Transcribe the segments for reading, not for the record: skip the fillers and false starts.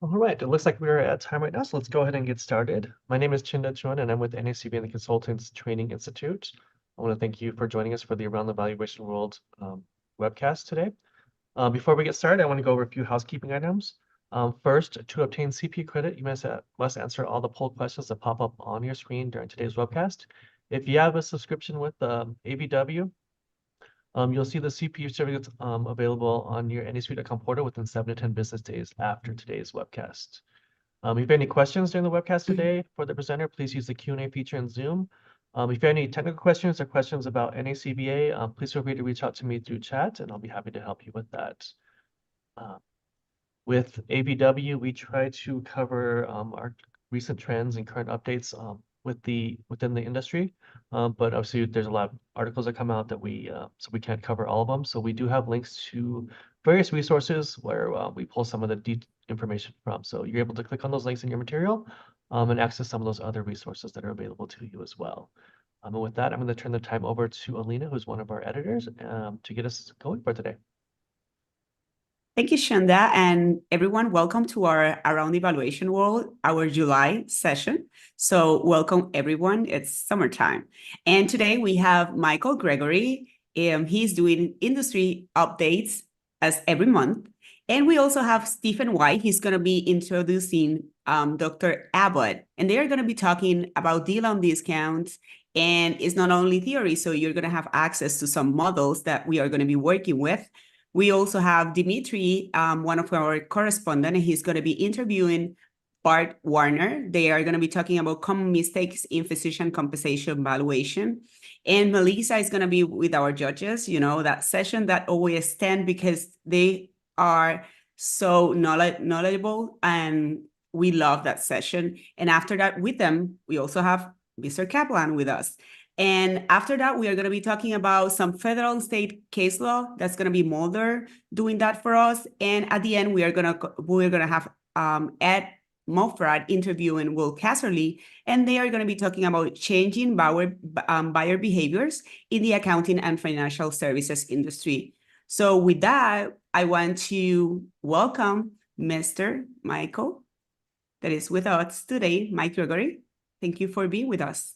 All right, it looks like we're at time right now, so let's go ahead and get started. My name is Chinda Chun, and I'm with NACB and the Consultants Training Institute. I want to thank you for joining us for the Around the Valuation World webcast today. Before we get started, I want to go over a few housekeeping items. First, to obtain CP credit, you must answer all the poll questions that pop up on your screen during today's webcast. If you have a subscription with AVW, you'll see the CPU certificates available on your NACB.com portal within 7 to 10 business days after today's webcast. If you have any questions during the webcast today for the presenter, please use the Q&A feature in Zoom. If you have any technical questions or questions about NACBA, please feel free to reach out to me through chat, and I'll be happy to help you with that. With AVW, we try to cover our recent trends and current updates within the industry, but obviously there's a lot of articles that come out that so we can't cover all of them. So we do have links to various resources where we pull some of the information from. So you're able to click on those links in your material and access some of those other resources that are available to you as well. And with that, I'm going to turn the time over to Alina, who's one of our editors, to get us going for today. Thank you, Shanda, and everyone, welcome to our Around the Valuation World, our July session. So welcome, everyone. It's summertime. And today we have Michael Gregory. He's doing industry updates as every month. And we also have Stephen White. He's going to be introducing Dr. Abbott. And they're going to be talking about DLOM discounts. And it's not only theory, so you're going to have access to some models that we are going to be working with. We also have Dimitri, one of our correspondents, and he's going to be interviewing Bartt Warner. They are going to be talking about common mistakes in physician compensation valuation. And Melissa is going to be with our judges, that session that always stand because they are so knowledgeable, and we love that session. And after that, with them, we also have Mr. Kaplan with us. And after that, we are going to be talking about some federal and state case law. That's going to be Mulder doing that for us. And at the end, we're going to have Ed Mofrad interviewing Will Casserly, and they are going to be talking about changing buyer behaviors in the accounting and financial services industry. So with that, I want to welcome Mr. Michael that is with us today, Mike Gregory. Thank you for being with us.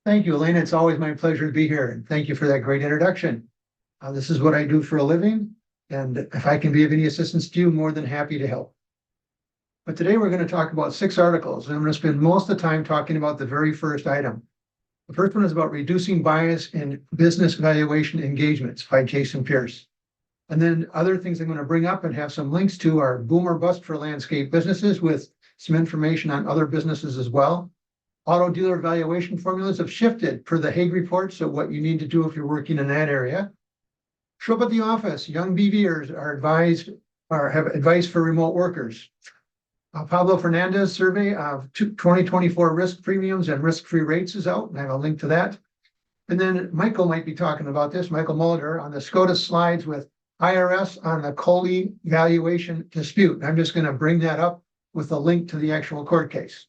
Thank you, Elena. It's always my pleasure to be here, and thank you for that great introduction. This is what I do for a living, and if I can be of any assistance to you, more than happy to help. But today we're going to talk about 6 articles, and I'm going to spend most of the time talking about the very first item. The first one is about reducing bias in business valuation engagements by Jason Pierce. And then other things I'm going to bring up and have some links to are boom or bust for landscape businesses, with some information on other businesses as well. Auto dealer valuation formulas have shifted per the Hague report, so what you need to do if you're working in that area. Show up at the office. Young BVers have advice for remote workers. Pablo Fernandez survey of 2024 risk premiums and risk-free rates is out, and I have a link to that. And then Michael might be talking about this, Michael Mulder, on the SCOTUS slides with IRS on the COLI valuation dispute. I'm just going to bring that up with a link to the actual court case.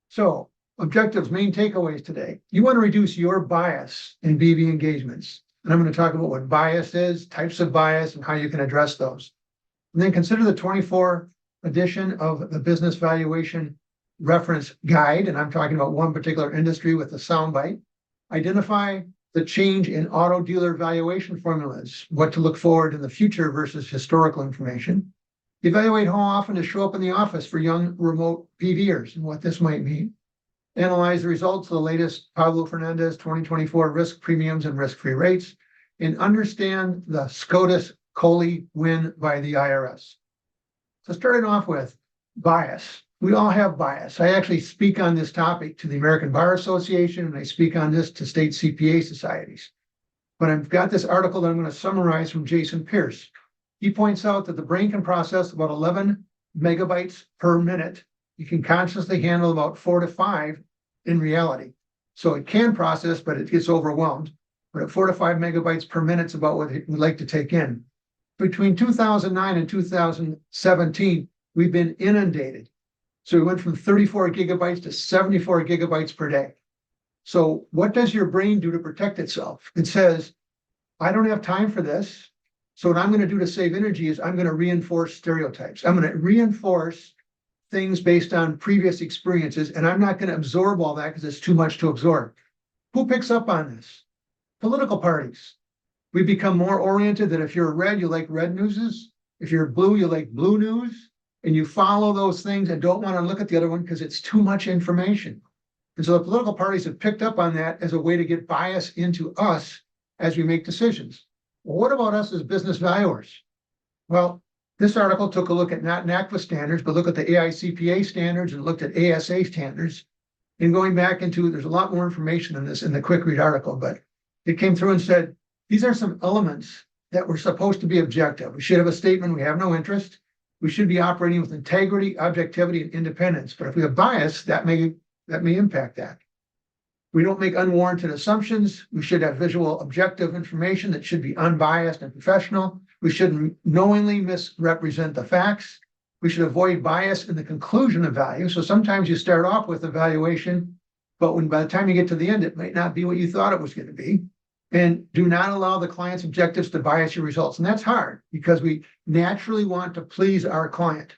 So, objectives, main takeaways today. You want to reduce your bias in BV engagements. And I'm going to talk about what bias is, types of bias, and how you can address those. And then consider the 24 edition of the Business Valuation Reference Guide. And I'm talking about one particular industry with a soundbite. Identify the change in auto dealer valuation formulas, what to look forward in the future versus historical information. Evaluate how often to show up in the office for young remote BVers and what this might mean. Analyze the results of the latest Pablo Fernandez 2024 risk premiums and risk-free rates, and understand the SCOTUS COLI win by the IRS. So starting off with bias. We all have bias. I actually speak on this topic to the American Bar Association, and I speak on this to state CPA societies. But I've got this article that I'm going to summarize from Jason Pierce. He points out that the brain can process about 11 megabytes per minute. You can consciously handle about 4 to 5 in reality. So it can process, but it gets overwhelmed. But at 4 to 5 megabytes per minute is about what it would like to take in. Between 2009 and 2017, we've been inundated. So we went from 34 gigabytes to 74 gigabytes per day. So what does your brain do to protect itself? It says, I don't have time for this. So what I'm going to do to save energy is I'm going to reinforce stereotypes. I'm going to reinforce things based on previous experiences, and I'm not going to absorb all that because it's too much to absorb. Who picks up on this? Political parties. We become more oriented that if you're red, you like red newses. If you're blue, you like blue news. And you follow those things and don't want to look at the other one because it's too much information. And so the political parties have picked up on that as a way to get bias into us as we make decisions. Well, what about us as business valuers? Well, this article took a look at not NACFA standards, but look at the AICPA standards and looked at ASA standards. And going back into, there's a lot more information in this in the quick read article, but it came through and said, these are some elements that were supposed to be objective. We should have a statement, we have no interest. We should be operating with integrity, objectivity, and independence. But if we have bias, that may impact that. We don't make unwarranted assumptions. We should have visual objective information that should be unbiased and professional. We shouldn't knowingly misrepresent the facts. We should avoid bias in the conclusion of value. So sometimes you start off with a valuation, but when by the time you get to the end, it might not be what you thought it was going to be. And do not allow the client's objectives to bias your results. And that's hard because we naturally want to please our client.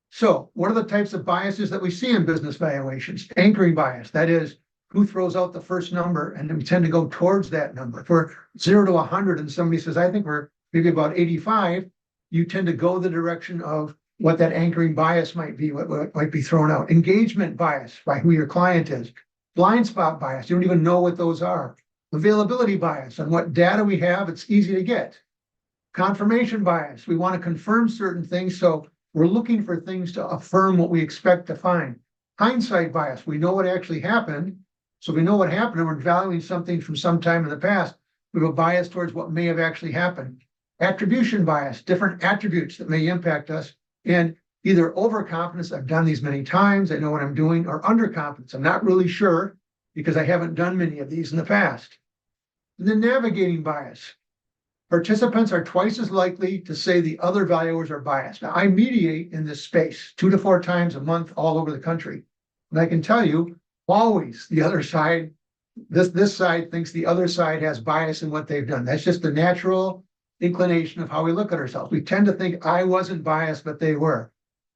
So what are the types of biases that we see in business valuations? Anchoring bias, that is, who throws out the first number, and then we tend to go towards that number. If we're 0 to 100 and somebody says, I think we're maybe about 85, you tend to go the direction of what that anchoring bias might be, what might be thrown out. Engagement bias by who your client is. Blind spot bias, you don't even know what those are. Availability bias, on what data we have, it's easy to get. Confirmation bias, we want to confirm certain things, so we're looking for things to affirm what we expect to find. Hindsight bias, we know what actually happened, so we know what happened and we're valuing something from some time in the past. We have a bias towards what may have actually happened. Attribution bias, different attributes that may impact us, and either overconfidence, I've done these many times, I know what I'm doing, or underconfidence, I'm not really sure because I haven't done many of these in the past. And then navigating bias. Participants are twice as likely to say the other valuers are biased. Now, I mediate in this space 2 to 4 times a month all over the country. And I can tell you, always the other side, this side thinks the other side has bias in what they've done. That's just the natural inclination of how we look at ourselves. We tend to think I wasn't biased, but they were.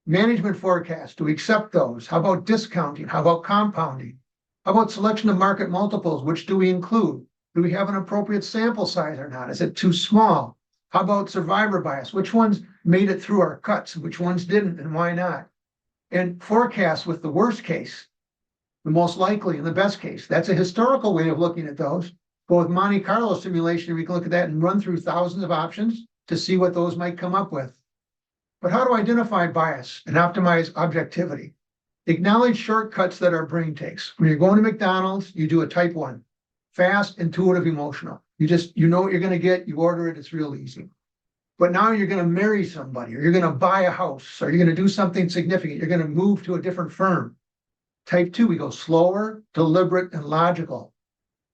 Management forecasts, do we accept those? How about discounting? How about compounding? How about selection of market multiples? Which do we include? Do we have an appropriate sample size or not? Is it too small? How about survivor bias? Which ones made it through our cuts? Which ones didn't, and why not? And forecasts with the worst case, the most likely, and the best case. That's a historical way of looking at those. But with Monte Carlo simulation, we can look at that and run through thousands of options to see what those might come up with. But how to identify bias and optimize objectivity? Acknowledge shortcuts that our brain takes. When you're going to McDonald's, you do a type 1. Fast, intuitive, emotional. You know what you're going to get, you order it, it's real easy. But now you're going to marry somebody, or you're going to buy a house, or you're going to do something significant. You're going to move to a different firm. Type 2, we go slower, deliberate, and logical.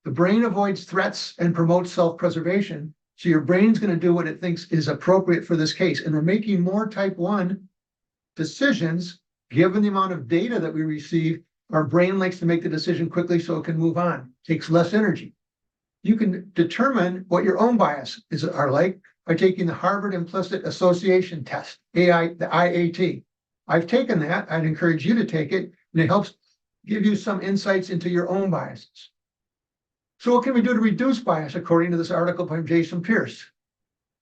The brain avoids threats and promotes self-preservation. So your brain's going to do what it thinks is appropriate for this case. And we're making more type 1 decisions, given the amount of data that we receive. Our brain likes to make the decision quickly so it can move on. Takes less energy. You can determine what your own biases are like by taking the Harvard Implicit Association Test, the IAT. I've taken that. I'd encourage you to take it, and it helps give you some insights into your own biases. So what can we do to reduce bias, according to this article by Jason Pierce?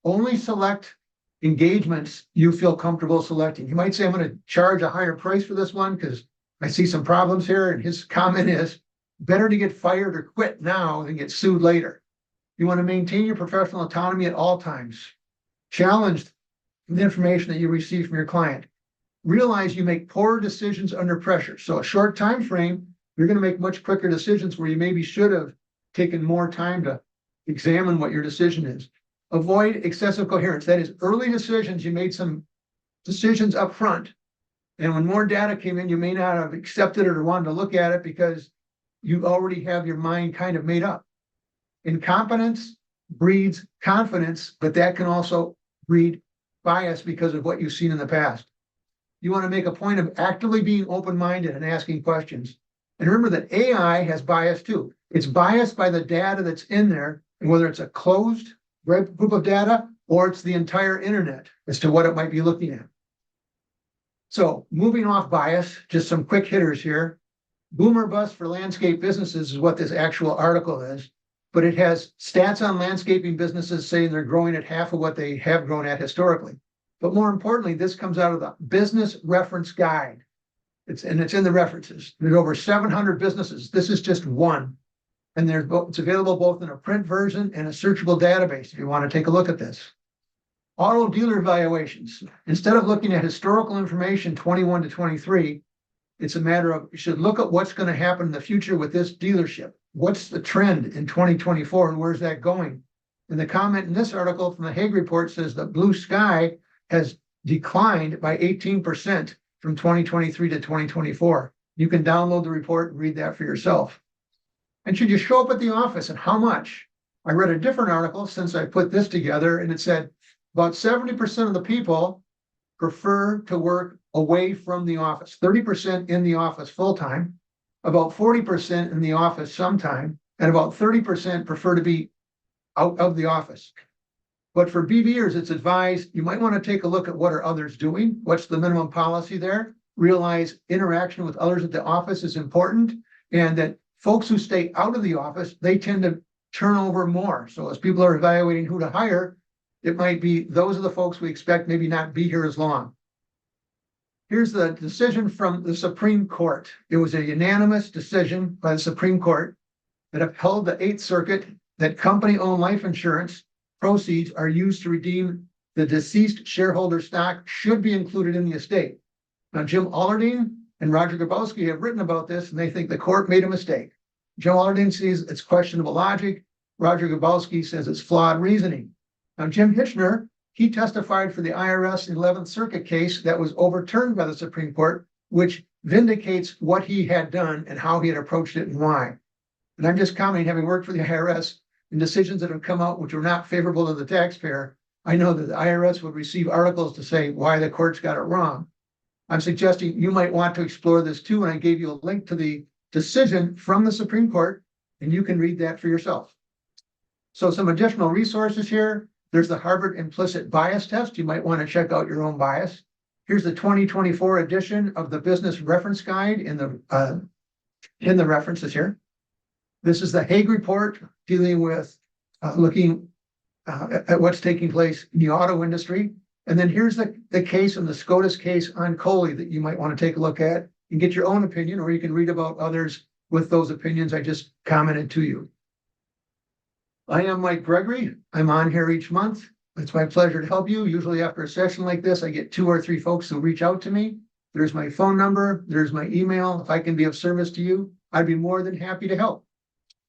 Only select engagements you feel comfortable selecting. You might say, I'm going to charge a higher price for this one because I see some problems here. And his comment is, better to get fired or quit now than get sued later. You want to maintain your professional autonomy at all times. Challenge the information that you receive from your client. Realize you make poor decisions under pressure. So a short time frame, you're going to make much quicker decisions where you maybe should have taken more time to examine what your decision is. Avoid excessive coherence. That is, early decisions, you made some decisions up front. And when more data came in, you may not have accepted it or wanted to look at it because you already have your mind kind of made up. Incompetence breeds confidence, but that can also breed bias because of what you've seen in the past. You want to make a point of actively being open-minded and asking questions. And remember that AI has bias too. It's biased by the data that's in there, and whether it's a closed group of data or it's the entire internet as to what it might be looking at. So moving off bias, just some quick hitters here. Boomer bust for landscape businesses is what this actual article is, but it has stats on landscaping businesses saying they're growing at half of what they have grown at historically. But more importantly, this comes out of the Business Reference Guide. It's in the references. There's over 700 businesses. This is just one. And it's available both in a print version and a searchable database if you want to take a look at this. Auto dealer valuations. Instead of looking at historical information 21 to 23, it's a matter of, you should look at what's going to happen in the future with this dealership. What's the trend in 2024 and where's that going? And the comment in this article from the Hague report says that blue sky has declined by 18% from 2023 to 2024. You can download the report and read that for yourself. And should you show up at the office and how much? I read a different article since I put this together, and it said about 70% of the people prefer to work away from the office, 30% in the office full-time, about 40% in the office sometime, and about 30% prefer to be out of the office. But for BVers, it's advised you might want to take a look at what are others doing, what's the minimum policy there, realize interaction with others at the office is important, and that folks who stay out of the office, they tend to turn over more. So as people are evaluating who to hire, it might be those are the folks we expect maybe not be here as long. Here's the decision from the Supreme Court. It was a unanimous decision by the Supreme Court that upheld the Eighth Circuit that company-owned life insurance proceeds are used to redeem the deceased shareholder stock should be included in the estate. Now, Jim Allardine and Roger Grabowski have written about this, and they think the court made a mistake. Jim Allardine sees it's questionable logic. Roger Grabowski says it's flawed reasoning. Now, Jim Hitchner, he testified for the IRS 11th Circuit case that was overturned by the Supreme Court, which vindicates what he had done and how he had approached it and why. And I'm just commenting, having worked for the IRS in decisions that have come out which were not favorable to the taxpayer, I know that the IRS would receive articles to say why the courts got it wrong. I'm suggesting you might want to explore this too, and I gave you a link to the decision from the Supreme Court, and you can read that for yourself. So some additional resources here. There's the Harvard Implicit Bias Test. You might want to check out your own bias. Here's the 2024 edition of the Business Reference Guide in the references here. This is the Hague report dealing with looking at what's taking place in the auto industry. And then here's the case in the SCOTUS case on Coley that you might want to take a look at and get your own opinion, or you can read about others with those opinions I just commented to you. I am Mike Gregory. I'm on here each month. It's my pleasure to help you. Usually after a session like this, I get 2 or 3 folks who reach out to me. There's my phone number. There's my email. If I can be of service to you, I'd be more than happy to help.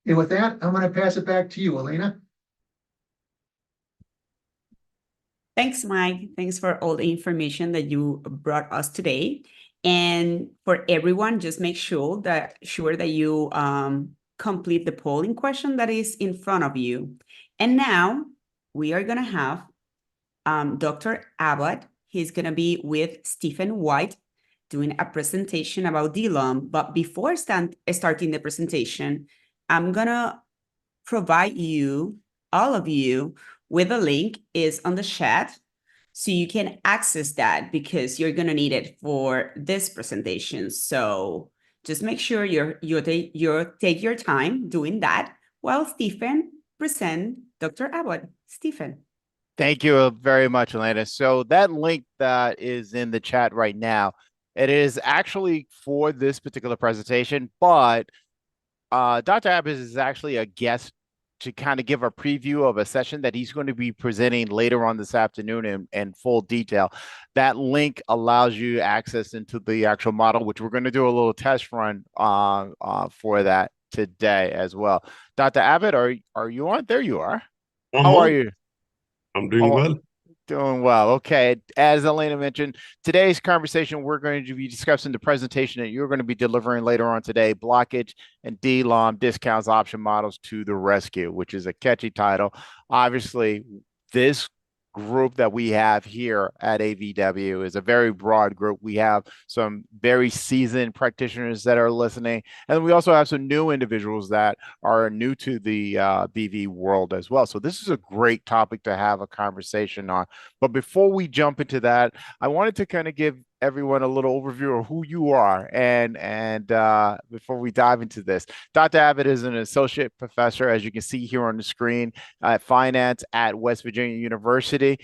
And with that, I'm going to pass it back to you, Elena. Thanks, Mike. Thanks for all the information that you brought us today. And for everyone, just make sure that you complete the polling question that is in front of you. And now we are going to have Dr. Abbott. He's going to be with Stephen White doing a presentation about DLOM. But before starting the presentation, I'm going to provide you, all of you, with a link is on the chat. So you can access that because you're going to need it for this presentation. So just make sure you take your time doing that while Stephen present Dr. Abbott. Stephen. Thank you very much, Elena. So that link that is in the chat right now, it is actually for this particular presentation, but Dr. Abbott is actually a guest to kind of give a preview of a session that he's going to be presenting later on this afternoon in full detail. That link allows you access into the actual model, which we're going to do a little test run for that today as well. Dr. Abbott, are you on? There you are. How are you? I'm doing well. Doing well. Okay. As Elena mentioned, today's conversation, we're going to be discussing the presentation that you're going to be delivering later on today, Blockage and DLOM discounts option models to the rescue, which is a catchy title. Obviously, this group that we have here at AVW is a very broad group. We have some very seasoned practitioners that are listening, and we also have some new individuals that are new to the BV world as well. So this is a great topic to have a conversation on. But before we jump into that, I wanted to kind of give everyone a little overview of who you are, and before we dive into this, Dr. Abbott is an associate professor, as you can see here on the screen, at finance at West Virginia University.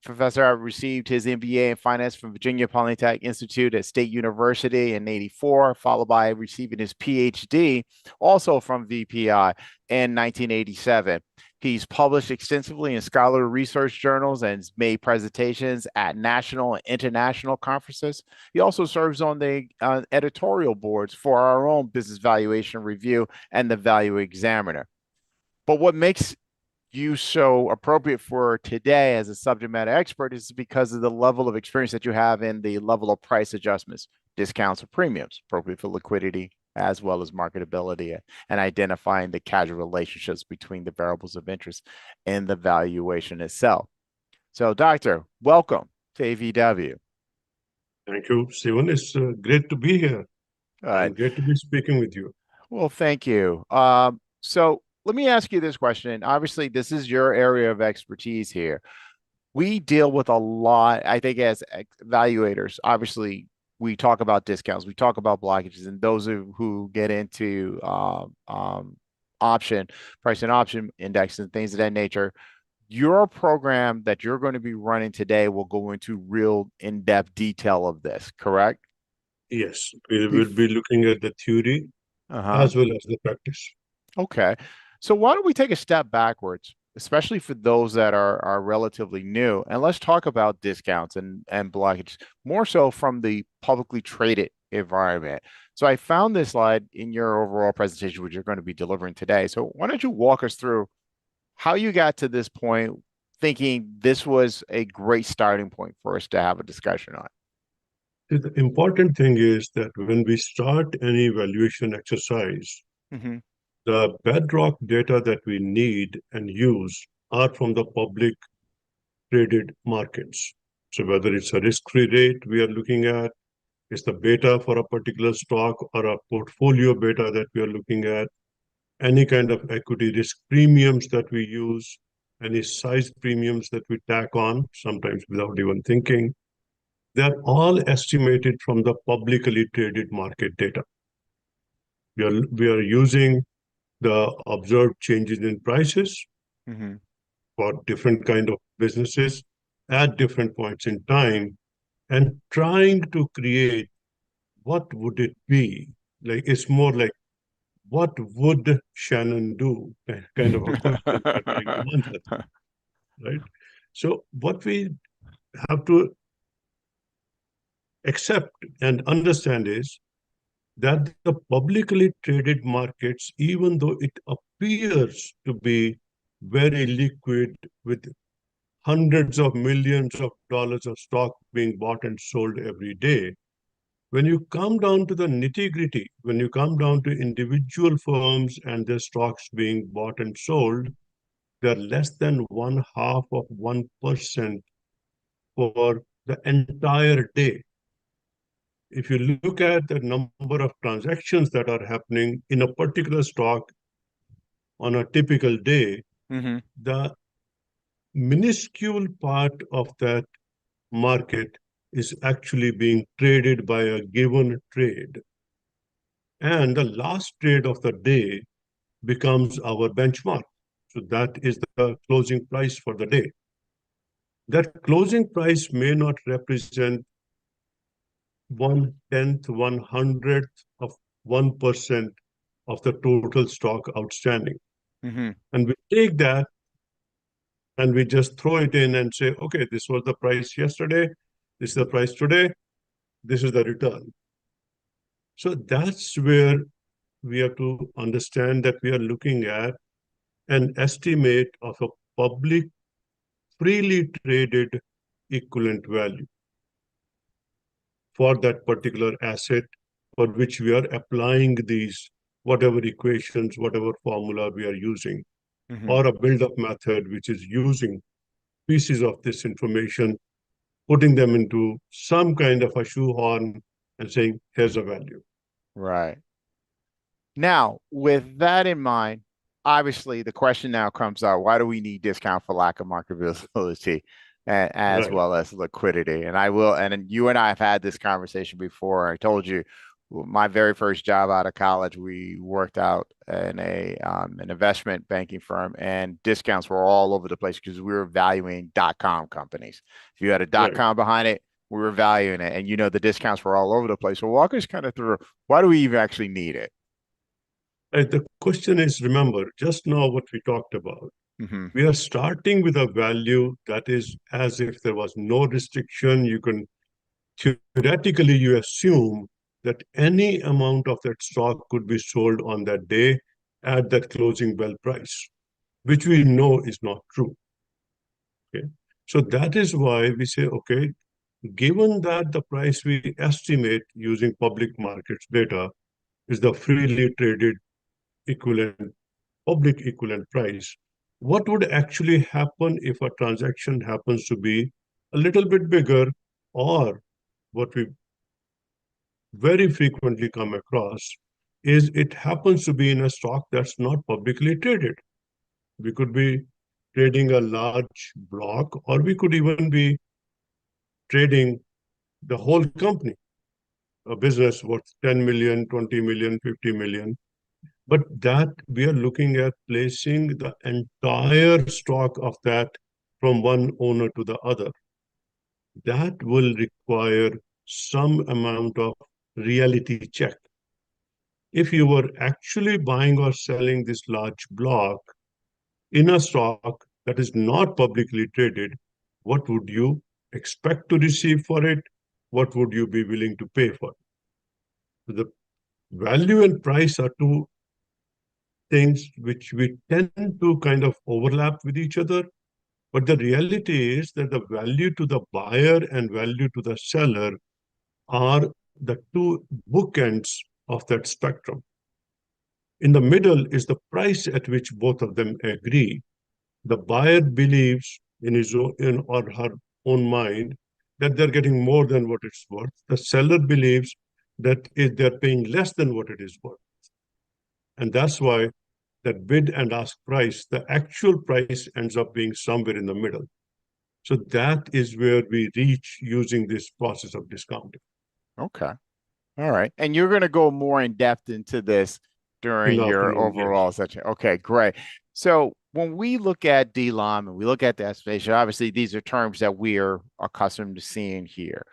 Professor Abbott received his MBA in finance from Virginia Polytechnic Institute at State University in '84, followed by receiving his PhD also from VPI in 1987. He's published extensively in scholarly research journals and has made presentations at national and international conferences. He also serves on the editorial boards for our own Business Valuation Review and the Value Examiner. But what makes you so appropriate for today as a subject matter expert is because of the level of experience that you have in the level of price adjustments, discounts, or premiums, appropriate for liquidity, as well as marketability, and identifying the causal relationships between the variables of interest and the valuation itself. So, Doctor, welcome to AVW. Thank you, Steven. It's great to be here. And great to be speaking with you. Well, thank you. So let me ask you this question. Obviously, this is your area of expertise here. We deal with a lot, I think, as evaluators. Obviously, we talk about discounts, we talk about blockages, and those who get into option, price and option index and things of that nature. Your program that you're going to be running today will go into real in-depth detail of this, correct? Yes, we will be looking at the theory as well as the practice. Okay. So why don't we take a step backwards, especially for those that are relatively new, and let's talk about discounts and blockage, more so from the publicly traded environment. So I found this slide in your overall presentation, which you're going to be delivering today. So why don't you walk us through how you got to this point, thinking this was a great starting point for us to have a discussion on? The important thing is that when we start any valuation exercise, the bedrock data that we need and use are from the public traded markets. So whether it's a risk-free rate we are looking at, it's the beta for a particular stock or a portfolio beta that we are looking at, any kind of equity risk premiums that we use, any size premiums that we tack on, sometimes without even thinking, they're all estimated from the publicly traded market data. We are using the observed changes in prices for different kind of businesses at different points in time and trying to create what would it be? Like, it's more like, what would Shannon do? Kind of a question that we like to answer, right? So what we have to accept and understand is that the publicly traded markets, even though it appears to be very liquid with hundreds of millions of dollars of stock being bought and sold every day, when you come down to the nitty-gritty, when you come down to individual firms and their stocks being bought and sold, they're less than 0.5% for the entire day. If you look at the number of transactions that are happening in a particular stock on a typical day, the minuscule part of that market is actually being traded by a given trade. And the last trade of the day becomes our benchmark. So that is the closing price for the day. That closing price may not represent 1/10, 1/100th of 1% of the total stock outstanding. And we take that and we just throw it in and say, okay, this was the price yesterday, this is the price today, this is the return. So that's where we have to understand that we are looking at an estimate of a public freely traded equivalent value for that particular asset for which we are applying these whatever equations, whatever formula we are using, or a build-up method which is using pieces of this information, putting them into some kind of a shoehorn and saying, here's a value. Right. Now, with that in mind, obviously the question now comes out, why do we need discount for lack of market visibility and as Right. well as liquidity? And and you and I have had this conversation before. I told you my very first job out of college, we worked out in an investment banking firm, and discounts were all over the place because we were valuing .com companies. If you had a Right. .com behind it, we were valuing it, and the discounts were all over the place. So walk us kind of through, why do we even actually need it? The question is, remember, just now what we talked about. Mm-hmm. We are starting with a value that is as if there was no restriction. You can theoretically, you assume that any amount of that stock could be sold on that day at that closing bell price, which we know is not true. Okay, so that is why we say, okay, given that the price we estimate using public markets data is the freely traded equivalent, public equivalent price, what would actually happen if a transaction happens to be a little bit bigger, or what we very frequently come across is it happens to be in a stock that's not publicly traded. We could be trading a large block, or we could even be trading the whole company, a business worth 10 million, 20 million, 50 million. But that we are looking at placing the entire stock of that from one owner to the other. That will require some amount of reality check. If you were actually buying or selling this large block in a stock that is not publicly traded, what would you expect to receive for it? What would you be willing to pay for it? The value and price are two things which we tend to kind of overlap with each other. But the reality is that the value to the buyer and value to the seller are the two bookends of that spectrum. In the middle is the price at which both of them agree. The buyer believes in his own, in or her own mind that they're getting more than what it's worth. The seller believes that they're paying less than what it is worth. And that's why that bid and ask price, the actual price ends up being somewhere in the middle. So that is where we reach using this process of discounting. Okay. All right. And you're going to go more in depth into this during your overall section. Okay, great. So when we look at DLOM and we look at the estimation, obviously these are terms that we are accustomed to seeing here.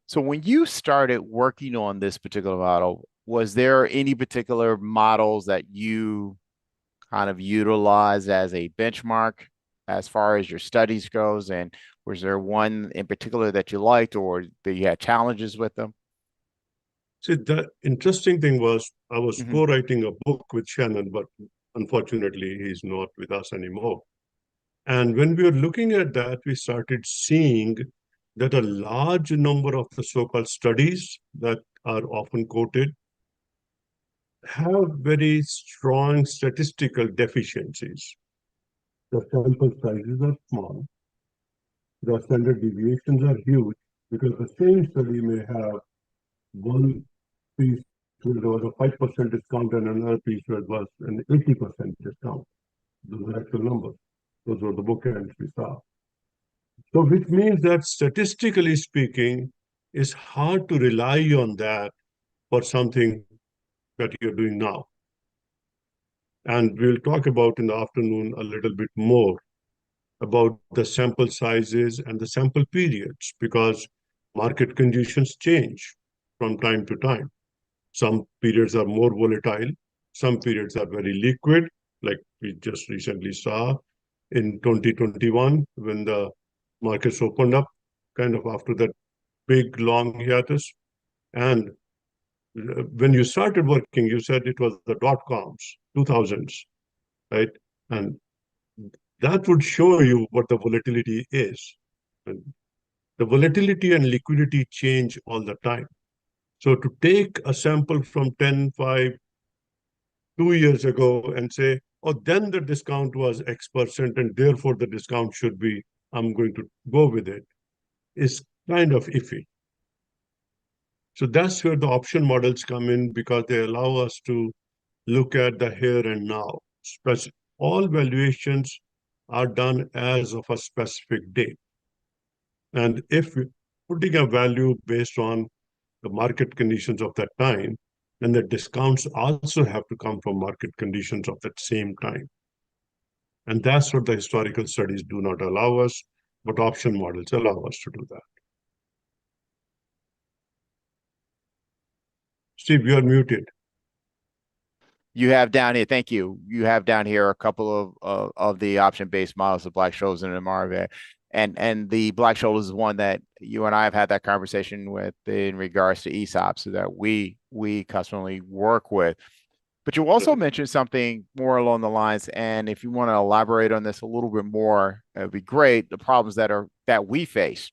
So when you started working on this particular model, was there any particular models that you kind of utilized as a benchmark as far as your studies goes? And was there one in particular that you liked or that you had challenges with them? See, the interesting thing was I was co-writing a book with Shannon, but unfortunately he's not with us anymore. And when we were looking at that, we started seeing that a large number of the so-called studies that are often quoted have very strong statistical deficiencies. The sample sizes are small. The standard deviations are huge because the same study may have one piece where there was a 5% discount and another piece where it was an 80% discount. Those are actual numbers. Those were the bookends we saw. So which means that statistically speaking, it's hard to rely on that for something that you're doing now. And we'll talk about in the afternoon a little bit more about the sample sizes and the sample periods, because market conditions change from time to time. Some periods are more volatile, some periods are very liquid, like we just recently saw in 2021 when the markets opened up kind of after that big long hiatus. And when you started working, you said it was the .coms, 2000s, right? And that would show you what the volatility is. And the volatility and liquidity change all the time. So to take a sample from 10, 5, 2 years ago and say, oh, then the discount was X% and therefore the discount should be I'm going to go with it, is kind of iffy. So that's where the option models come in, because they allow us to look at the here and now. All valuations are done as of a specific date. And if we're putting a value based on the market conditions of that time, then the discounts also have to come from market conditions of that same time. And that's what the historical studies do not allow us, but option models allow us to do that. Steve, you are muted. You have down here, thank you. You have down here a couple of the option-based models, the Black-Scholes and the Marve. And the Black-Scholes is one that you and I have had that conversation with in regards to ESOPs, so that we customarily work with. But you also mentioned something more along the lines, and if you want to elaborate on this a little bit more, it'd be great. The problems that we face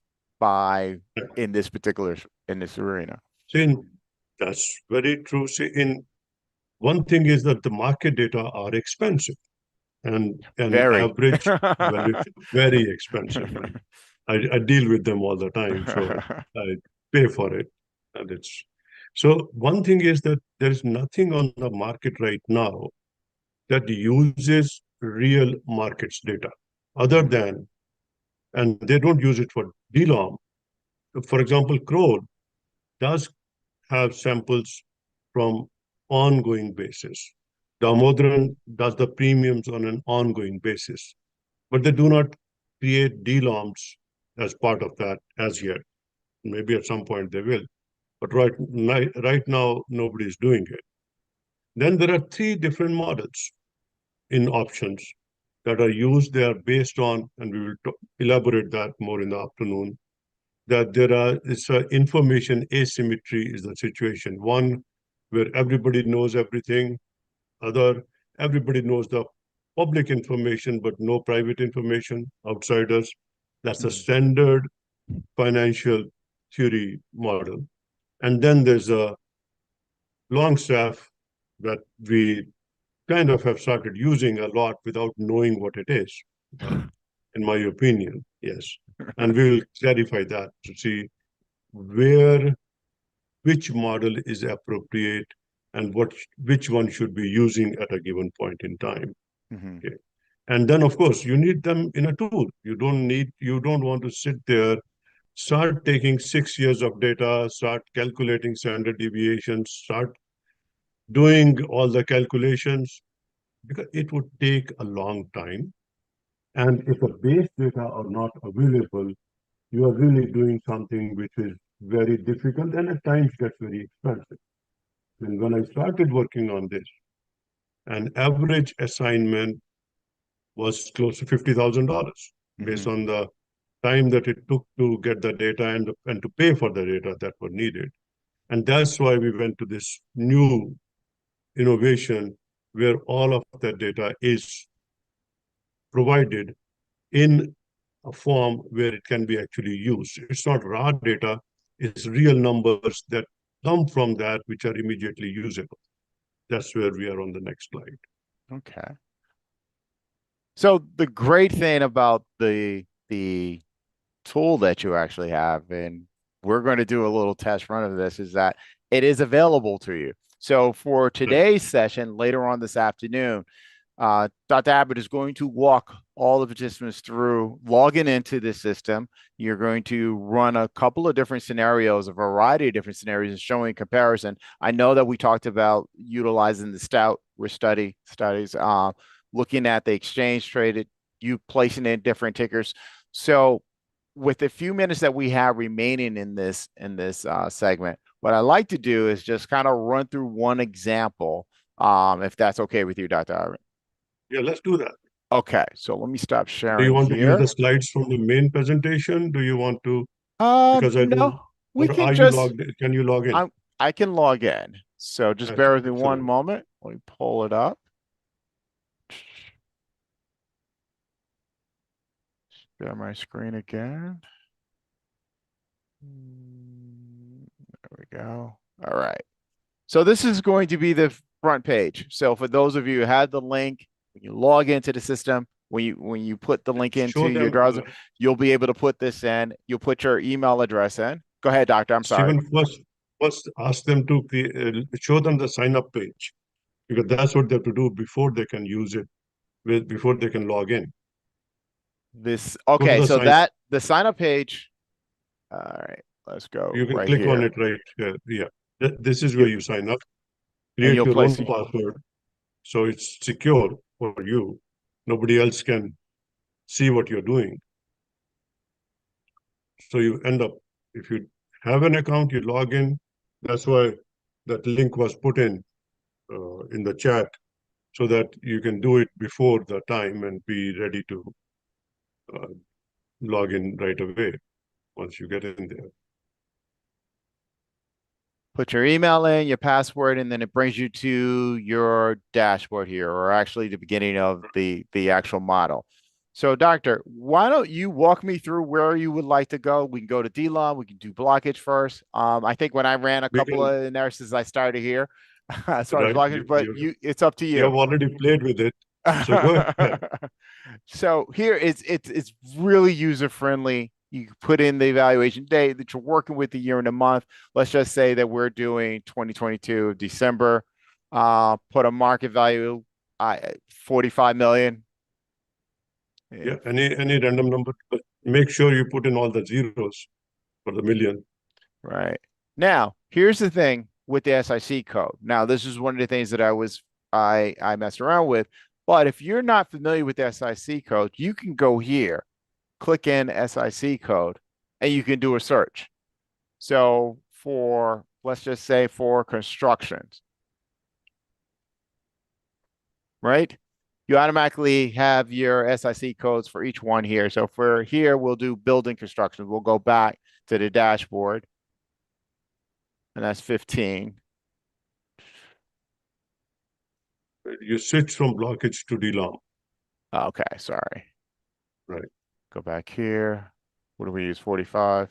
in this arena. See, that's very true. See, one thing is that the market data are expensive, and Very. average valuation very expensive. I deal with them all the time, so I pay for it, and it's so. One thing is that there is nothing on the market right now that uses real markets data, other than, and they don't use it for DLOM. For example, Kroll does have samples from ongoing basis. Damodran does the premiums on an ongoing basis, but they do not create DLOMs as part of that as yet. Maybe at some point they will, but right now nobody is doing it. Then there are three different models in options that are used. They are based on, and we will elaborate that more in the afternoon, that it's information asymmetry is the situation. One where everybody knows everything, everybody knows the public information, but no private information, outsiders. That's a standard financial theory model. And then there's a Longstaff that we kind of have started using a lot without knowing what it is, in my opinion, yes. And we will clarify that to see which model is appropriate and which one should be using at a given point in time. Okay. And then, of course, you need them in a tool. You don't want to sit there, start taking 6 years of data, start calculating standard deviations, start doing all the calculations, because it would take a long time. And if the base data are not available, you are really doing something which is very difficult and at times gets very expensive. And when I started working on this, an average assignment was close to $50,000 based on the time that it took to get the data and to pay for the data that were needed. And that's why we went to this new innovation where all of that data is provided in a form where it can be actually used. It's not raw data, it's real numbers that come from that which are immediately usable. That's where we are on the next slide. Okay. So the great thing about the tool that you actually have, and we're going to do a little test run of this, is that it is available to you. So for today's session, later on this afternoon, Dr. Abbott is going to walk all the participants through logging into the system. You're going to run a couple of different scenarios, a variety of different scenarios, and showing comparison. I know that we talked about utilizing the Stout studies, looking at the exchange traded, you placing in different tickers. So with the few minutes that we have remaining in this segment, what I like to do is just kind of run through one example, if that's okay with you, Dr. Arvind. Yeah, let's do that. Okay, so let me stop sharing. Do you want here. to use the slides from the main presentation? Do you want to? Because I no, we can just. Can you log in? I can log in. So just bear with me one moment. Let me pull it up. Share my screen again. There we go. All right. So this is going to be the front page. So for those of you who had the link, when you log into the system, when you put the link into Show your them, browser, you'll be able to put this in. You'll put your email address in. Go ahead, doctor. I'm sorry. Stephen, first ask them to show them the sign up page, because that's what they have to do before they can use it, before they can log in. This Go to okay, the so sign- that the sign up page. All right, let's go. You can right click here. on it right here. Yeah, this is where you sign up. Create you'll your own place- password, so it's secure for you. Nobody else can see what you're doing. So you end up, if you have an account, you log in. That's why that link was put in the chat, so that you can do it before the time and be ready to log in right away once you get in there. Put your email in, your password, and then it brings you to your dashboard here, or actually the beginning of the actual model. So, doctor, why don't you walk me through where you would like to go? We can go to DLOM, we can do blockage first. I think when I ran a couple of analysis, I started here as far as blockage, but it's up to you. You've already played with it, so go ahead. So here it's really user friendly. You put in the evaluation date that you're working with, the year and a month. Let's just say that we're doing 2022 December. Put a market value, 45 million. Yeah, any random number, but make sure you put in all the zeros for the million. Right. Now, here's the thing with the SIC code. Now, this is one of the things that I messed around with. But if you're not familiar with the SIC code, you can go here, click in SIC code, and you can do a search. So let's just say for constructions, right? You automatically have your SIC codes for each one here. So for here, we'll do building construction. We'll go back to the dashboard, and that's 15. You switch from blockage to DLOM. Okay, sorry. Right. Go back here. What do we use? 45.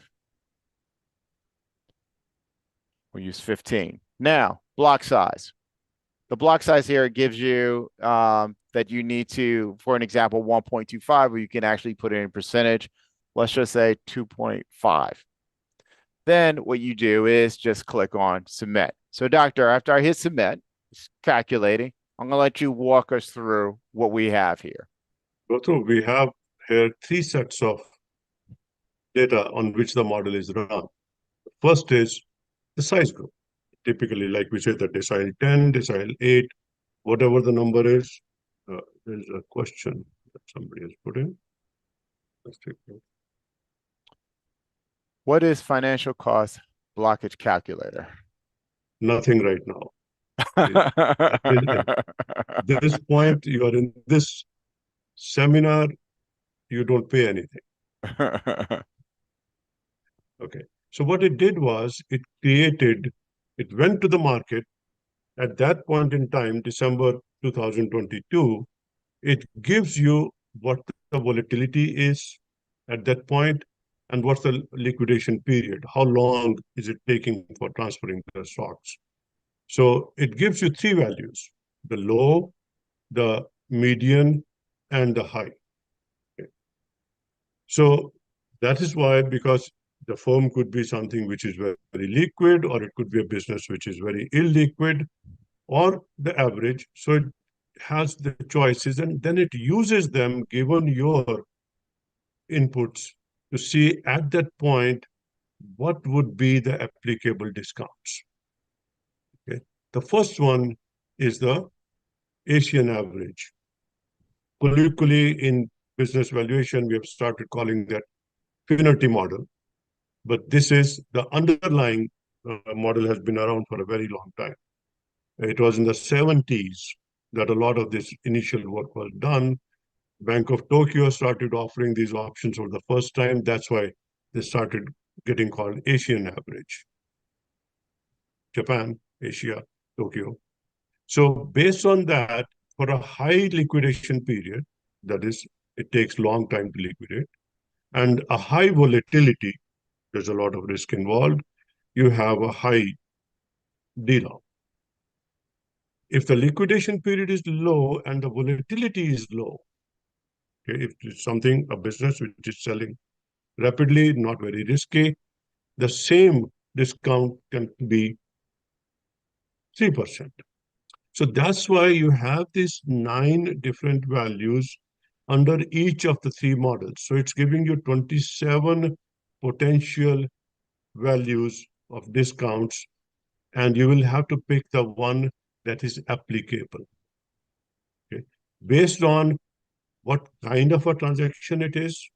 We'll use 15. Now, block size. The block size here gives you that you need to, for an example, 1.25, where you can actually put it in percentage. Let's just say 2.5. Then what you do is just click on submit. So, doctor, after I hit submit, it's calculating. I'm going to let you walk us through what we have here. Go through. We have here 3 sets of data on which the model is run. First is the size group. Typically, like we say, the decile 10, decile 8, whatever the number is. There's a question that somebody has put in. Let's take it. What is financial cost blockage calculator? Nothing right now. At this point, you are in this seminar, you don't pay anything. Okay. So what it did was it went to the market at that point in time, December 2022. It gives you what the volatility is at that point and what's the liquidation period. How long is it taking for transferring the stocks? So it gives you 3 values: the low, the median, and the high. Okay. So that is why, because the firm could be something which is very, very liquid, or it could be a business which is very illiquid, or the average. So it has the choices, and then it uses them given your inputs to see at that point what would be the applicable discounts. Okay. The first one is the Asian average. Colloquially, in business valuation, we have started calling that Finnerty model. But this is the underlying model has been around for a very long time. It was in the 70s that a lot of this initial work was done. Bank of Tokyo started offering these options for the first time. That's why they started getting called Asian average. Japan, Asia, Tokyo. So based on that, for a high liquidation period, that is, it takes long time to liquidate, and a high volatility, there's a lot of risk involved, you have a high DLOM. If the liquidation period is low and the volatility is low, Okay, if it's something, a business which is selling rapidly, not very risky, the same discount can be 3%. So that's why you have these 9 different values under each of the 3 models. So it's giving you 27 potential values of discounts, and you will have to pick the one that is applicable. Okay. Based on what kind of a transaction it is,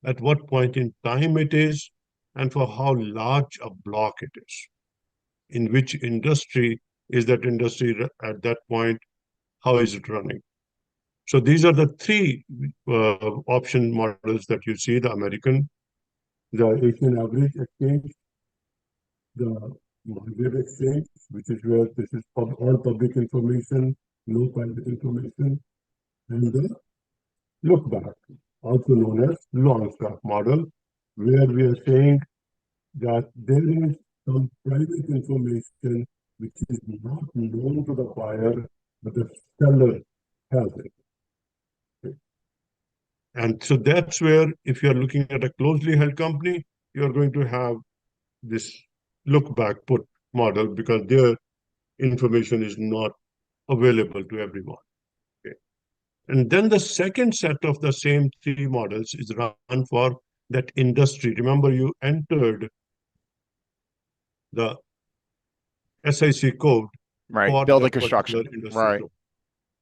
at what point in time it is, and for how large a block it is. In which industry is that industry at that point? How is it running? So these are the 3 option models that you see: the American, the Asian average exchange, the Maghreb exchange, which is where this is all public information, no private information, and the look back, also known as long-stop model, where we are saying that there is some private information which is not known to the buyer, but the seller has it. Okay. And so that's where, if you're looking at a closely held company, you're going to have this look back put model because their information is not available to everyone. Okay. And then the second set of the same 3 models is run for that industry. Remember, you entered the SIC code Right. for Building that particular construction. industry Right. group.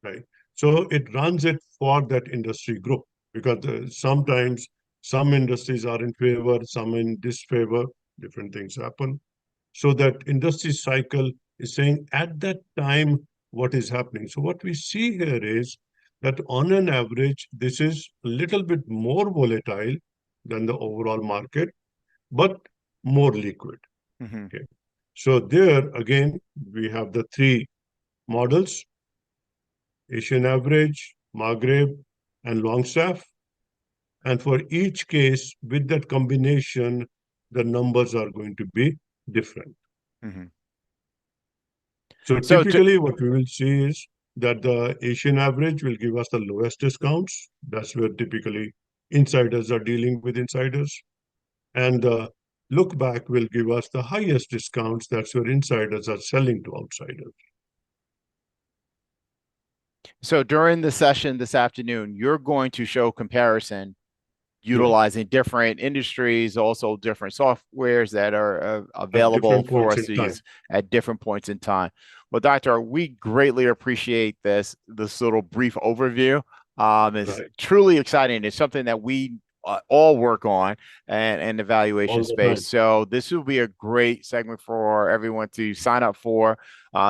Right. So it runs it for that industry group because sometimes some industries are in favor, some in disfavor, different things happen. So that industry cycle is saying at that time what is happening. So what we see here is that on an average, this is a little bit more volatile than the overall market, but more liquid. Mm-hmm. Okay. So there again, we have the 3 models: Asian average, Maghreb, and Longstaff. And for each case, with that combination, the numbers are going to be different. Mm-hmm. So So typically what we will see is that the Asian average will give us the lowest discounts. That's where typically insiders are dealing with insiders. And the look back will give us the highest discounts. That's where insiders are selling to outsiders. So during the session this afternoon, you're going to show comparison utilizing different industries, also different softwares that are available for us to use at different points in time. Well, Doctor, we greatly appreciate this little brief overview. It's truly exciting. It's something that we all work on and evaluation space. So this will be a great segment for everyone to sign up for.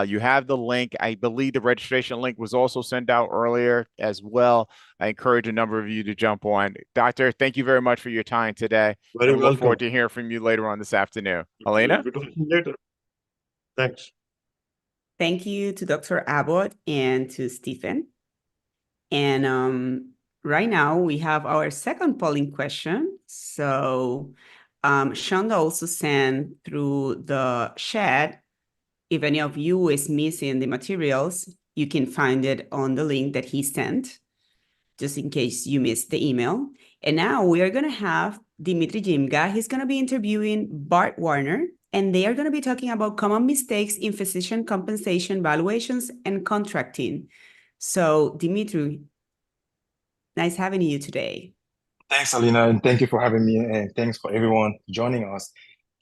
You have the link. I believe the registration link was also sent out earlier as well. I encourage a number of you to jump on. Doctor, thank you very much for your time today. Very welcome. Look forward to hearing from you later on this afternoon. Elena? Later. Thanks. Thank you to Dr. Abbott and to Stephen. And right now we have our second polling question. So Shonda also sent through the chat. If any of you is missing the materials, you can find it on the link that he sent, just in case you missed the email. And now we are going to have Dimitri Yimga. He's going to be interviewing Bartt Warner, and they are going to be talking about common mistakes in physician compensation, valuations, and contracting. So, Dimitri, nice having you today. Thanks, Alina, and thank you for having me, and thanks for everyone joining us.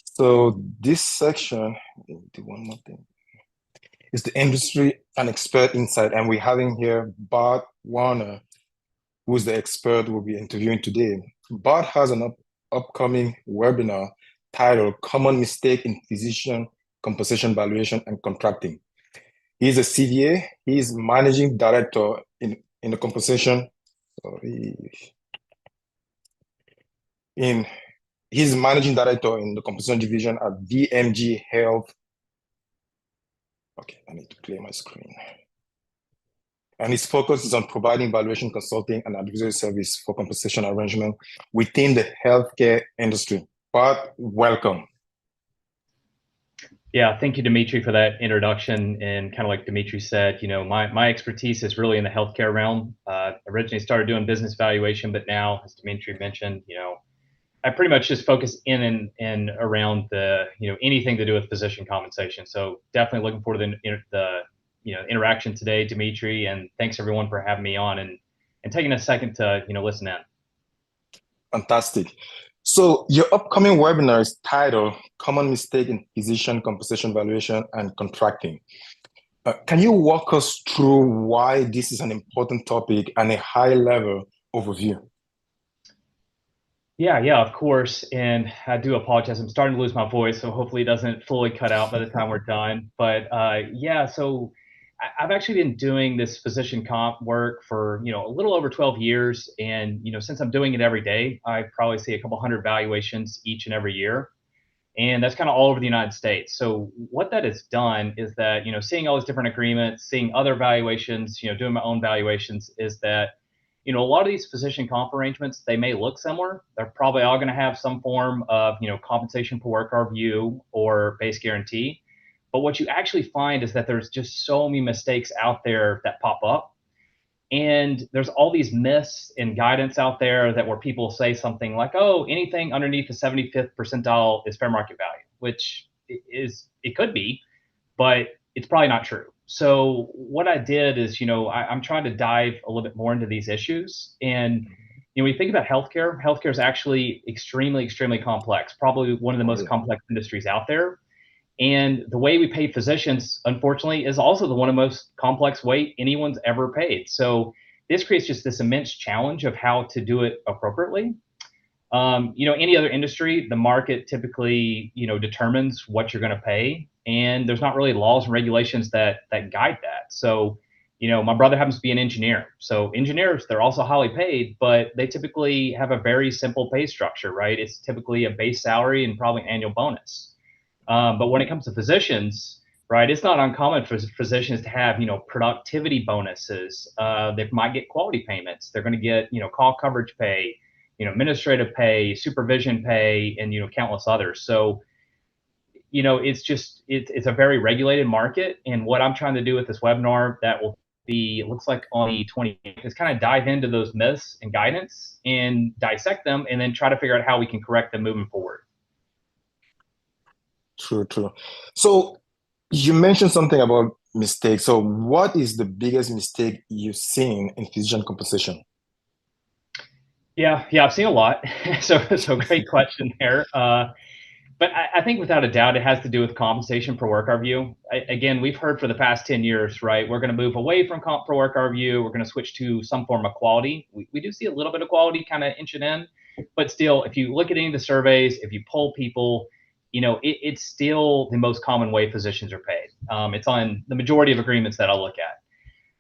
So this section, do one more thing, is the industry and expert insight, and we're having here Bartt Warner, who's the expert we'll be interviewing today. Bartt has an upcoming webinar titled Common Mistake in Physician Compensation, Valuation, and Contracting. He's a CVA. He's managing director in the compensation, he's managing director in the compensation division at VMG Health. Okay, I need to clear my screen. And his focus is on providing valuation consulting and advisory service for compensation arrangement within the healthcare industry. Bartt, welcome. Yeah, thank you, Dimitri, for that introduction. And kind of like Dimitri said, my expertise is really in the healthcare realm. Originally started doing business valuation, but now, as Dimitri mentioned, I pretty much just focus in and around the, anything to do with physician compensation. So definitely looking forward to the interaction today, Dimitri, and thanks everyone for having me on and taking a second to, listen in. Fantastic. So your upcoming webinar is titled Common Mistake in Physician Compensation Valuation and Contracting. Can you walk us through why this is an important topic and a high-level overview? Yeah, of course. And I do apologize. I'm starting to lose my voice, so hopefully it doesn't fully cut out by the time we're done. But so I've actually been doing this physician comp work for, a little over 12 years. And, since I'm doing it every day, I probably see a couple hundred valuations each and every year. And that's kind of all over the United States. So what that has done is that, seeing all these different agreements, seeing other valuations, doing my own valuations, is that a lot of these physician comp arrangements, they may look similar. They're probably all going to have some form of, compensation per work hour view or base guarantee. But what you actually find is that there's just so many mistakes out there that pop up. And there's all these myths and guidance out there that where people say something like, oh, anything underneath the 75th percentile is fair market value, which it could be, but it's probably not true. So what I did is, I'm trying to dive a little bit more into these issues. And, when you think about healthcare is actually extremely, extremely complex, probably one of the most complex industries out there. And the way we pay physicians, unfortunately, is also the one of the most complex way anyone's ever paid. So this creates just this immense challenge of how to do it appropriately. Any other industry, the market typically, determines what you're going to pay, and there's not really laws and regulations that guide that. So, my brother happens to be an engineer. So engineers, they're also highly paid, but they typically have a very simple pay structure, right? It's typically a base salary and probably an annual bonus. But when it comes to physicians, right, it's not uncommon for physicians to have, productivity bonuses. They might get quality payments. They're going to get, call coverage pay, administrative pay, supervision pay, and, countless others. So, it's a very regulated market. And what I'm trying to do with this webinar that will be, it looks like on the 20th, is kind of dive into those myths and guidance and dissect them and then try to figure out how we can correct them moving forward. True. So you mentioned something about mistakes. So what is the biggest mistake you've seen in physician compensation? Yeah, I've seen a lot. So great question there. But I think without a doubt, it has to do with compensation per work hour view. Again, we've heard for the past 10 years, right? We're going to move away from comp per work hour view. We're going to switch to some form of quality. We do see a little bit of quality kind of inching in, but still, if you look at any of the surveys, if you poll people, it's still the most common way physicians are paid. It's on the majority of agreements that I'll look at,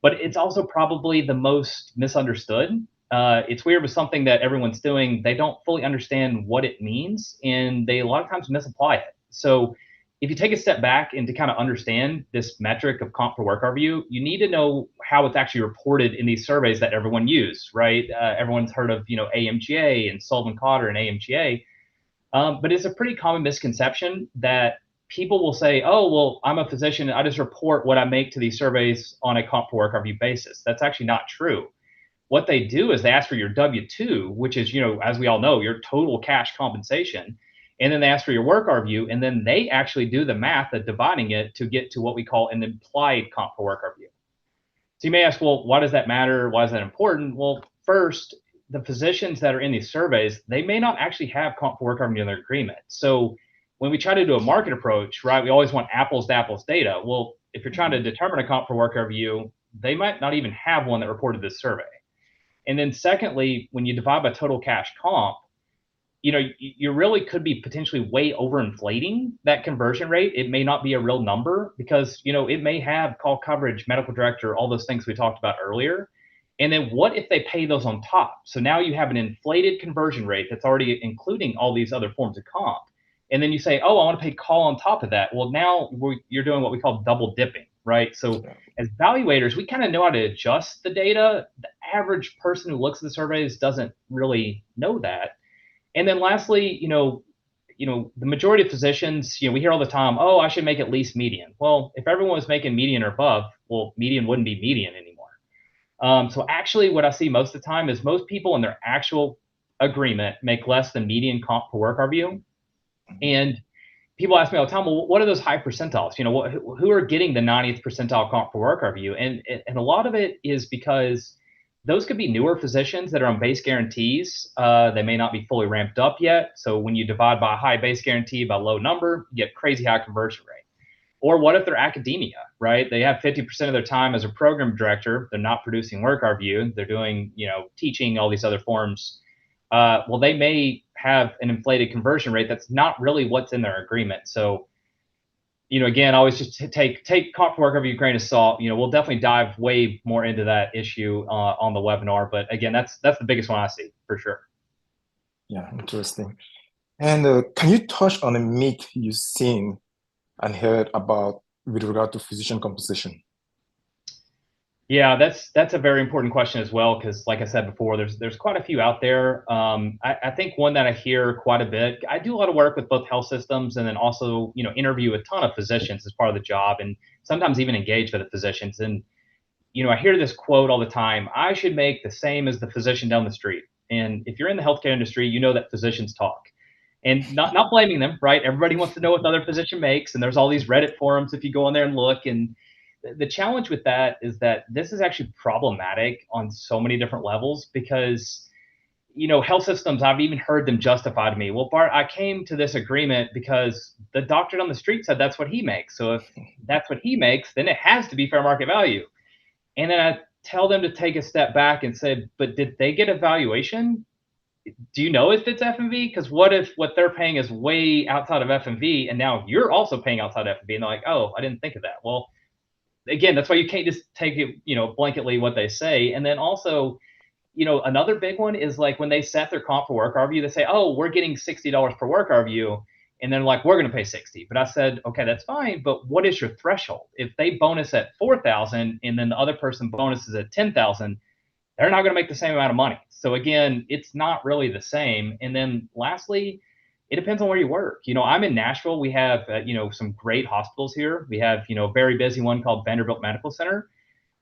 but it's also probably the most misunderstood. It's weird with something that everyone's doing. They don't fully understand what it means, and they a lot of times misapply it. So if you take a step back and to kind of understand this metric of comp per work hour view, you need to know how it's actually reported in these surveys that everyone uses, right? Everyone's heard of, AMGA and Sullivan-Cotter and AMGA. But it's a pretty common misconception that people will say, oh, well, I'm a physician. I just report what I make to these surveys on a comp per work hour view basis. That's actually not true. What they do is they ask for your W-2, which is, as we all know, your total cash compensation. And then they ask for your work hour view. And then they actually do the math of dividing it to get to what we call an implied comp per work hour view. So you may ask, well, why does that matter? Why is that important? Well, first, the physicians that are in these surveys, they may not actually have comp per work hour view in their agreement. So when we try to do a market approach, right, we always want apples to apples data. Well, if you're trying to determine a comp per work hour view, they might not even have one that reported this survey. And then secondly, when you divide by total cash comp, you really could be potentially way overinflating that conversion rate. It may not be a real number because, it may have call coverage, medical director, all those things we talked about earlier. And then what if they pay those on top? So now you have an inflated conversion rate that's already including all these other forms of comp. And then you say, oh, I want to pay call on top of that. Well, now you're doing what we call double dipping, right? So as evaluators, we kind of know how to adjust the data. The average person who looks at the surveys doesn't really know that. And then lastly, the majority of physicians, we hear all the time, oh, I should make at least median. Well, if everyone was making median or above, well, median wouldn't be median anymore. So actually what I see most of the time is most people in their actual agreement make less than median comp per work review. And people ask me all the time, well, what are those high percentiles? Who are getting the 90th percentile comp per work review? And a lot of it is because those could be newer physicians that are on base guarantees. They may not be fully ramped up yet. So when you divide by a high base guarantee by a low number, you get crazy high conversion rate. Or what if they're academia, right? They have 50% of their time as a program director. They're not producing work review. They're doing, teaching, all these other forms. Well, they may have an inflated conversion rate that's not really what's in their agreement. So, again, always just take comp per work review with a grain of salt. We'll definitely dive way more into that issue on the webinar. But again, that's the biggest one I see for sure. Yeah, interesting. And can you touch on a myth you've seen and heard about with regard to physician composition? Yeah, that's a very important question as well, because like I said before, there's quite a few out there. I think one that I hear quite a bit, I do a lot of work with both health systems and then also, interview a ton of physicians as part of the job, and sometimes even engage with the physicians. And, I hear this quote all the time, I should make the same as the physician down the street. And if you're in the healthcare industry, you know that physicians talk. And not blaming them, right? Everybody wants to know what the other physician makes. And there's all these Reddit forums if you go on there and look. And the challenge with that is that this is actually problematic on so many different levels because, health systems, I've even heard them justify to me, well, Bart, I came to this agreement because the doctor down the street said that's what he makes. So if that's what he makes, then it has to be fair market value. And then I tell them to take a step back and say, but did they get a valuation? Do you know if it's F&V? Because what if what they're paying is way outside of F&V and now you're also paying outside F&V? And they're like, oh, I didn't think of that. Well, again, that's why you can't just take it, blanketly what they say. And then also, another big one is like when they set their comp per work review, they say, oh, we're getting $60 per work review. And then like, we're going to pay 60. But I said, okay, that's fine. But what is your threshold? If they bonus at 4,000 and then the other person bonuses at 10,000, they're not going to make the same amount of money. So again, it's not really the same. And then lastly, it depends on where you work. I'm in Nashville. We have, some great hospitals here. We have, a very busy one called Vanderbilt Medical Center.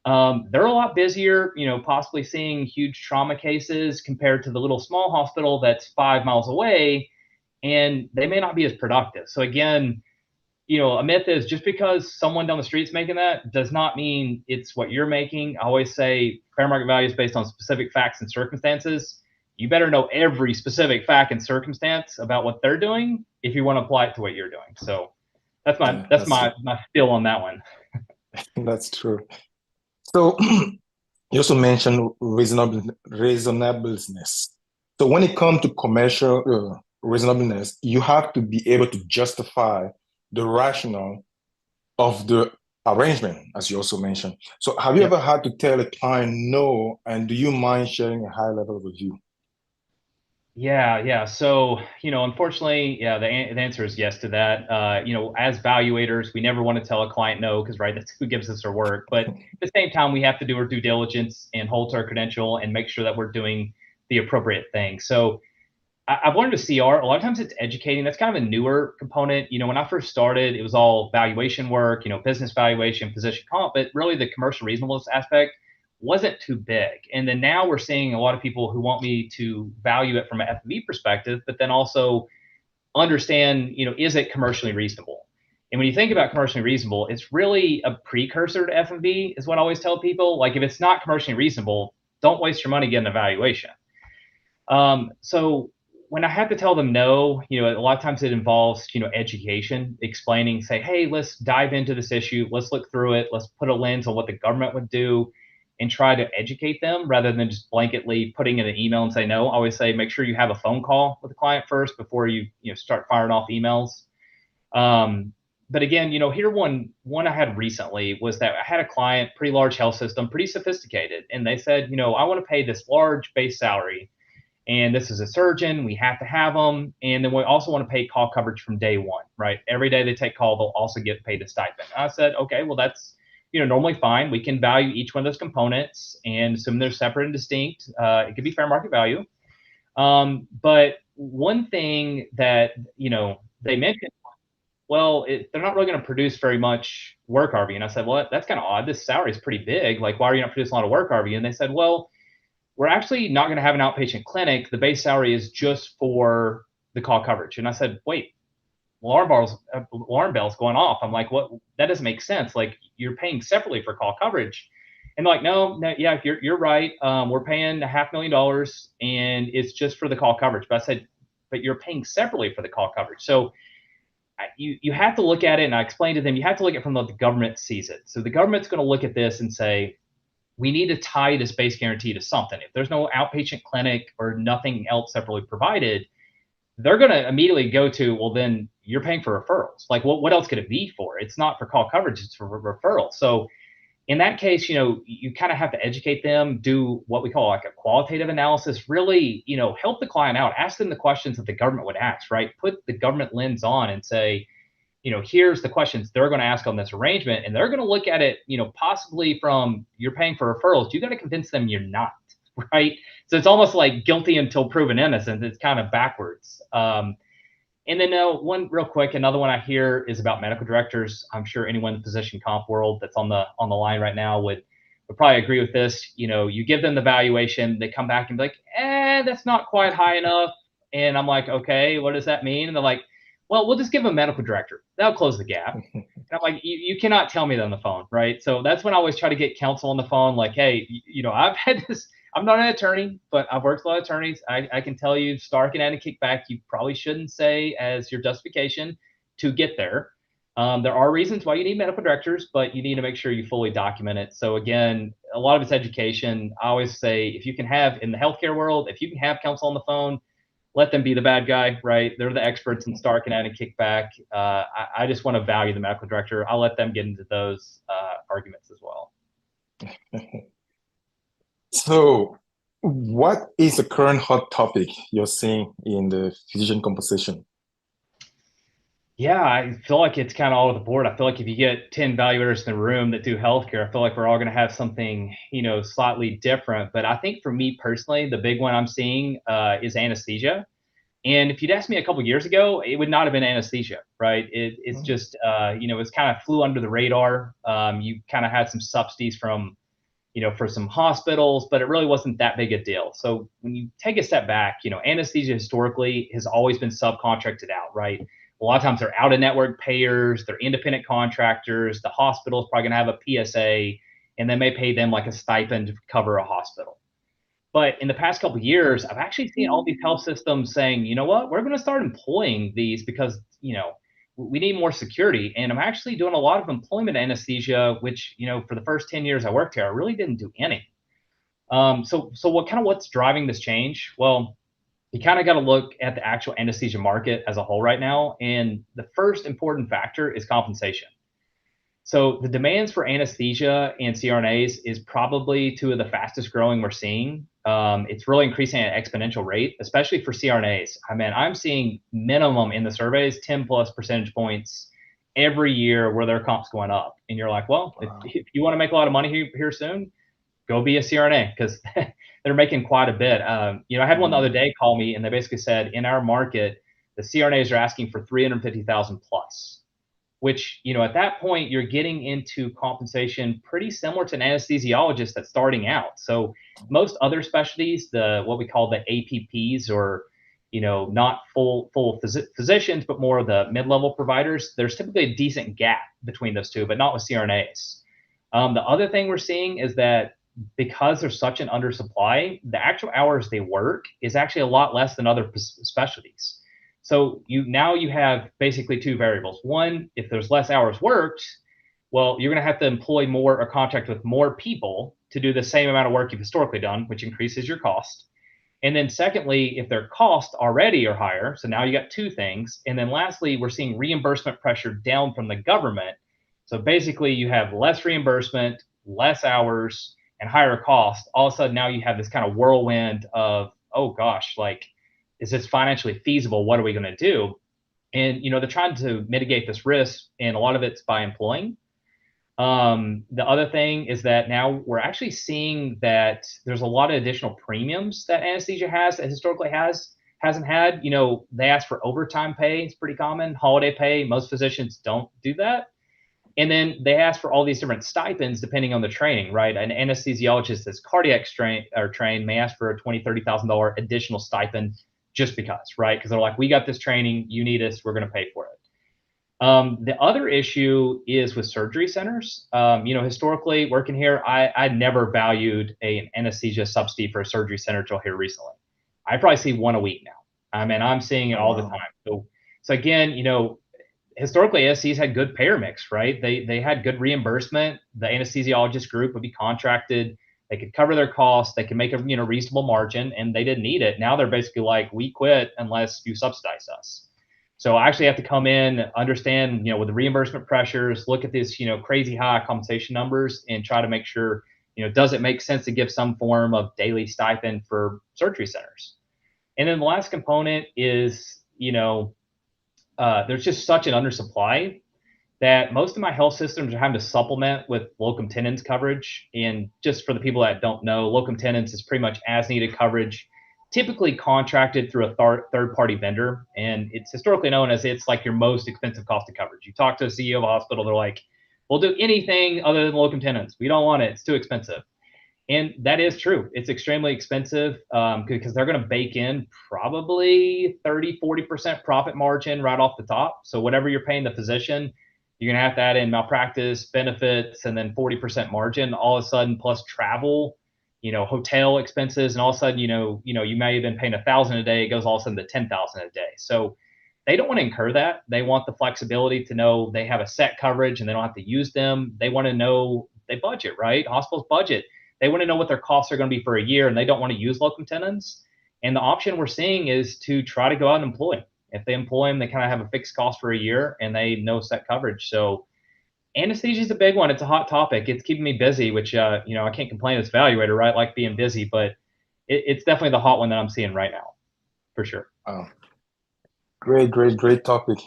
They're a lot busier, possibly seeing huge trauma cases compared to the little small hospital that's 5 miles away, and they may not be as productive. So again, a myth is just because someone down the street's making that does not mean it's what you're making. I always say fair market value is based on specific facts and circumstances. You better know every specific fact and circumstance about what they're doing if you want to apply it to what you're doing. So that's my feel on that one. That's true. So you also mentioned reasonableness. So when it comes to commercial reasonableness, you have to be able to justify the rationale of the arrangement, as you also mentioned. So have you ever had to tell a client no, and do you mind sharing a high level review? Yeah. So, unfortunately, the answer is yes to that. As valuators, we never want to tell a client no, because that's who gives us our work. But at the same time, we have to do our due diligence and hold to our credential and make sure that we're doing the appropriate thing. So I've learned with CR, a lot of times it's educating. That's kind of a newer component. When I first started, it was all valuation work, business valuation, physician comp, but really the commercial reasonableness aspect wasn't too big. And then now we're seeing a lot of people who want me to value it from an F&V perspective, but then also understand, is it commercially reasonable? And when you think about commercially reasonable, it's really a precursor to F&V is what I always tell people. Like if it's not commercially reasonable, don't waste your money getting a valuation. So when I have to tell them no, a lot of times it involves, education, explaining, say, hey, let's dive into this issue. Let's look through it. Let's put a lens on what the government would do and try to educate them rather than just blanketly putting in an email and say no. I always say make sure you have a phone call with the client first before you start firing off emails. But again, here one I had recently was that I had a client, pretty large health system, pretty sophisticated, and they said, I want to pay this large base salary, and this is a surgeon, we have to have them, and then we also want to pay call coverage from day one, right? Every day they take call, they'll also get paid a stipend. I said, okay, well that's normally fine. We can value each one of those components and assume they're separate and distinct. It could be fair market value. But one thing that, they mentioned, well, they're not really going to produce very much work RV. And I said, well, that's kind of odd. This salary is pretty big. Like, why are you not producing a lot of work RV? And they said, well, we're actually not going to have an outpatient clinic. The base salary is just for the call coverage. And I said, wait, alarm bells going off. I'm like, what? That doesn't make sense. Like, you're paying separately for call coverage. And they're like, no, yeah, you're right. We're paying $500,000 and it's just for the call coverage. But I said, but you're paying separately for the call coverage. So you have to look at it, and I explained to them, you have to look at it from the government sees it. So the government's going to look at this and say, we need to tie this base guarantee to something. If there's no outpatient clinic or nothing else separately provided, they're going to immediately go to, well, then you're paying for referrals. Like, what else could it be for? It's not for call coverage, it's for referrals. So in that case, you kind of have to educate them, do what we call like a qualitative analysis, really, help the client out, ask them the questions that the government would ask, right? Put the government lens on and say, here's the questions they're going to ask on this arrangement. And they're going to look at it, possibly from, you're paying for referrals. You got to convince them you're not, right? So it's almost like guilty until proven innocent. It's kind of backwards. And then one real quick, another one I hear is about medical directors. I'm sure anyone in the physician comp world that's on the line right now would probably agree with this. You give them the valuation, they come back and be like, that's not quite high enough. And I'm like, okay, what does that mean? And they're like, well, we'll just give them a medical director. That'll close the gap. And I'm like, you cannot tell me that on the phone, right? So that's when I always try to get counsel on the phone. Like, hey, I've had this. I'm not an attorney, but I've worked with a lot of attorneys. I can tell you, Stark and added kickback, you probably shouldn't say as your justification to get there. There are reasons why you need medical directors, but you need to make sure you fully document it. So again, a lot of it's education. I always say, if you can have, in the healthcare world, if you can have counsel on the phone, let them be the bad guy, right? They're the experts in Stark and added kickback. I just want to value the medical director. I'll let them get into those arguments as well. So what is the current hot topic you're seeing in the physician compensation? Yeah, I feel like it's kind of all over the board. I feel like if you get 10 evaluators in the room that do healthcare, I feel like we're all going to have something, slightly different. But I think for me personally, the big one I'm seeing is anesthesia. And if you'd asked me a couple of years ago, it would not have been anesthesia, right? It's just, it's kind of flew under the radar. You kind of had some subsidies from, for some hospitals, but it really wasn't that big a deal. So when you take a step back, anesthesia historically has always been subcontracted out, right? A lot of times they're out-of-network payers, they're independent contractors, the hospital's probably gonna have a PSA, and they may pay them like a stipend to cover a hospital. But in the past couple of years, I've actually seen all these health systems saying, you know what, we're gonna start employing these because, we need more security. And I'm actually doing a lot of employment anesthesia, which, for the first 10 years I worked here, I really didn't do any. So what's driving this change? Well, you kind of got to look at the actual anesthesia market as a whole right now. And the first important factor is compensation. So the demands for anesthesia and CRNAs is probably two of the fastest growing we're seeing. It's really increasing at an exponential rate, especially for CRNAs. I'm seeing minimum in the surveys 10 plus percentage points every year where their comp's going up. And you're like, well, wow. if you want to make a lot of money here soon, go be a CRNA because they're making quite a bit. I had one the other day call me and they basically said in our market, the CRNAs are asking for 350,000 plus. Which, at that point, you're getting into compensation pretty similar to an anesthesiologist that's starting out. So most other specialties, what we call the APPs or, not full physicians, but more of the mid-level providers, there's typically a decent gap between those two, but not with CRNAs. The other thing we're seeing is that because there's such an undersupply, the actual hours they work is actually a lot less than other specialties. So you have basically two variables. One, if there's less hours worked, well, you're going to have to employ more or contract with more people to do the same amount of work you've historically done, which increases your cost. And then secondly, if their costs already are higher, so now you got two things. And then lastly, we're seeing reimbursement pressure down from the government. So basically you have less reimbursement, less hours, and higher cost. All of a sudden now you have this kind of whirlwind of, oh gosh, like, is this financially feasible? What are we going to do? And, they're trying to mitigate this risk, and a lot of it's by employing. The other thing is that now we're actually seeing that there's a lot of additional premiums that anesthesia has that historically hasn't had. You know, they ask for overtime pay. It's pretty common. Holiday pay. Most physicians don't do that. And then they ask for all these different stipends depending on the training, right? An anesthesiologist that's cardiac trained may ask for a $20,000, $30,000 additional stipend just because, right? Because they're like, we got this training, you need us, we're going to pay for it. The other issue is with surgery centers. You know, historically working here, I never valued an anesthesia subsidy for a surgery center till here recently. I probably see one a week now. I mean, I'm seeing it all the time. So again, you know, historically ASCs had good payer mix, right? They had good reimbursement. The anesthesiologist group would be contracted. They could cover their costs. They could make a reasonable margin, and they didn't need it. Now they're basically like, we quit unless you subsidize us. So I actually have to come in, understand, with the reimbursement pressures, look at this, crazy high compensation numbers and try to make sure, does it make sense to give some form of daily stipend for surgery centers? And then the last component is, there's just such an undersupply that most of my health systems are having to supplement with locum tenens coverage. And just for the people that don't know, locum tenens is pretty much as needed coverage, typically contracted through a third-party vendor. And it's historically known as it's like your most expensive cost of coverage. You talk to a CEO of a hospital, they're like, we'll do anything other than locum tenens. We don't want it. It's too expensive. And that is true. It's extremely expensive because they're going to bake in probably 30, 40% profit margin right off the top. So whatever you're paying the physician, you're going to have to add in malpractice, benefits, and then 40% margin all of a sudden, plus travel, hotel expenses. And all of a sudden, you may have been paying $1,000 a day. It goes all of a sudden to $10,000 a day. So they don't want to incur that. They want the flexibility to know they have a set coverage and they don't have to use them. They want to know they budget, right? Hospitals budget. They want to know what their costs are going to be for a year, and they don't want to use locum tenens. And the option we're seeing is to try to go out and employ them. If they employ them, they kind of have a fixed cost for a year, and they know set coverage. So anesthesia is a big one. It's a hot topic. It's keeping me busy, which, I can't complain as evaluator, right? I like being busy, but it's definitely the hot one that I'm seeing right now, for sure. Great topic.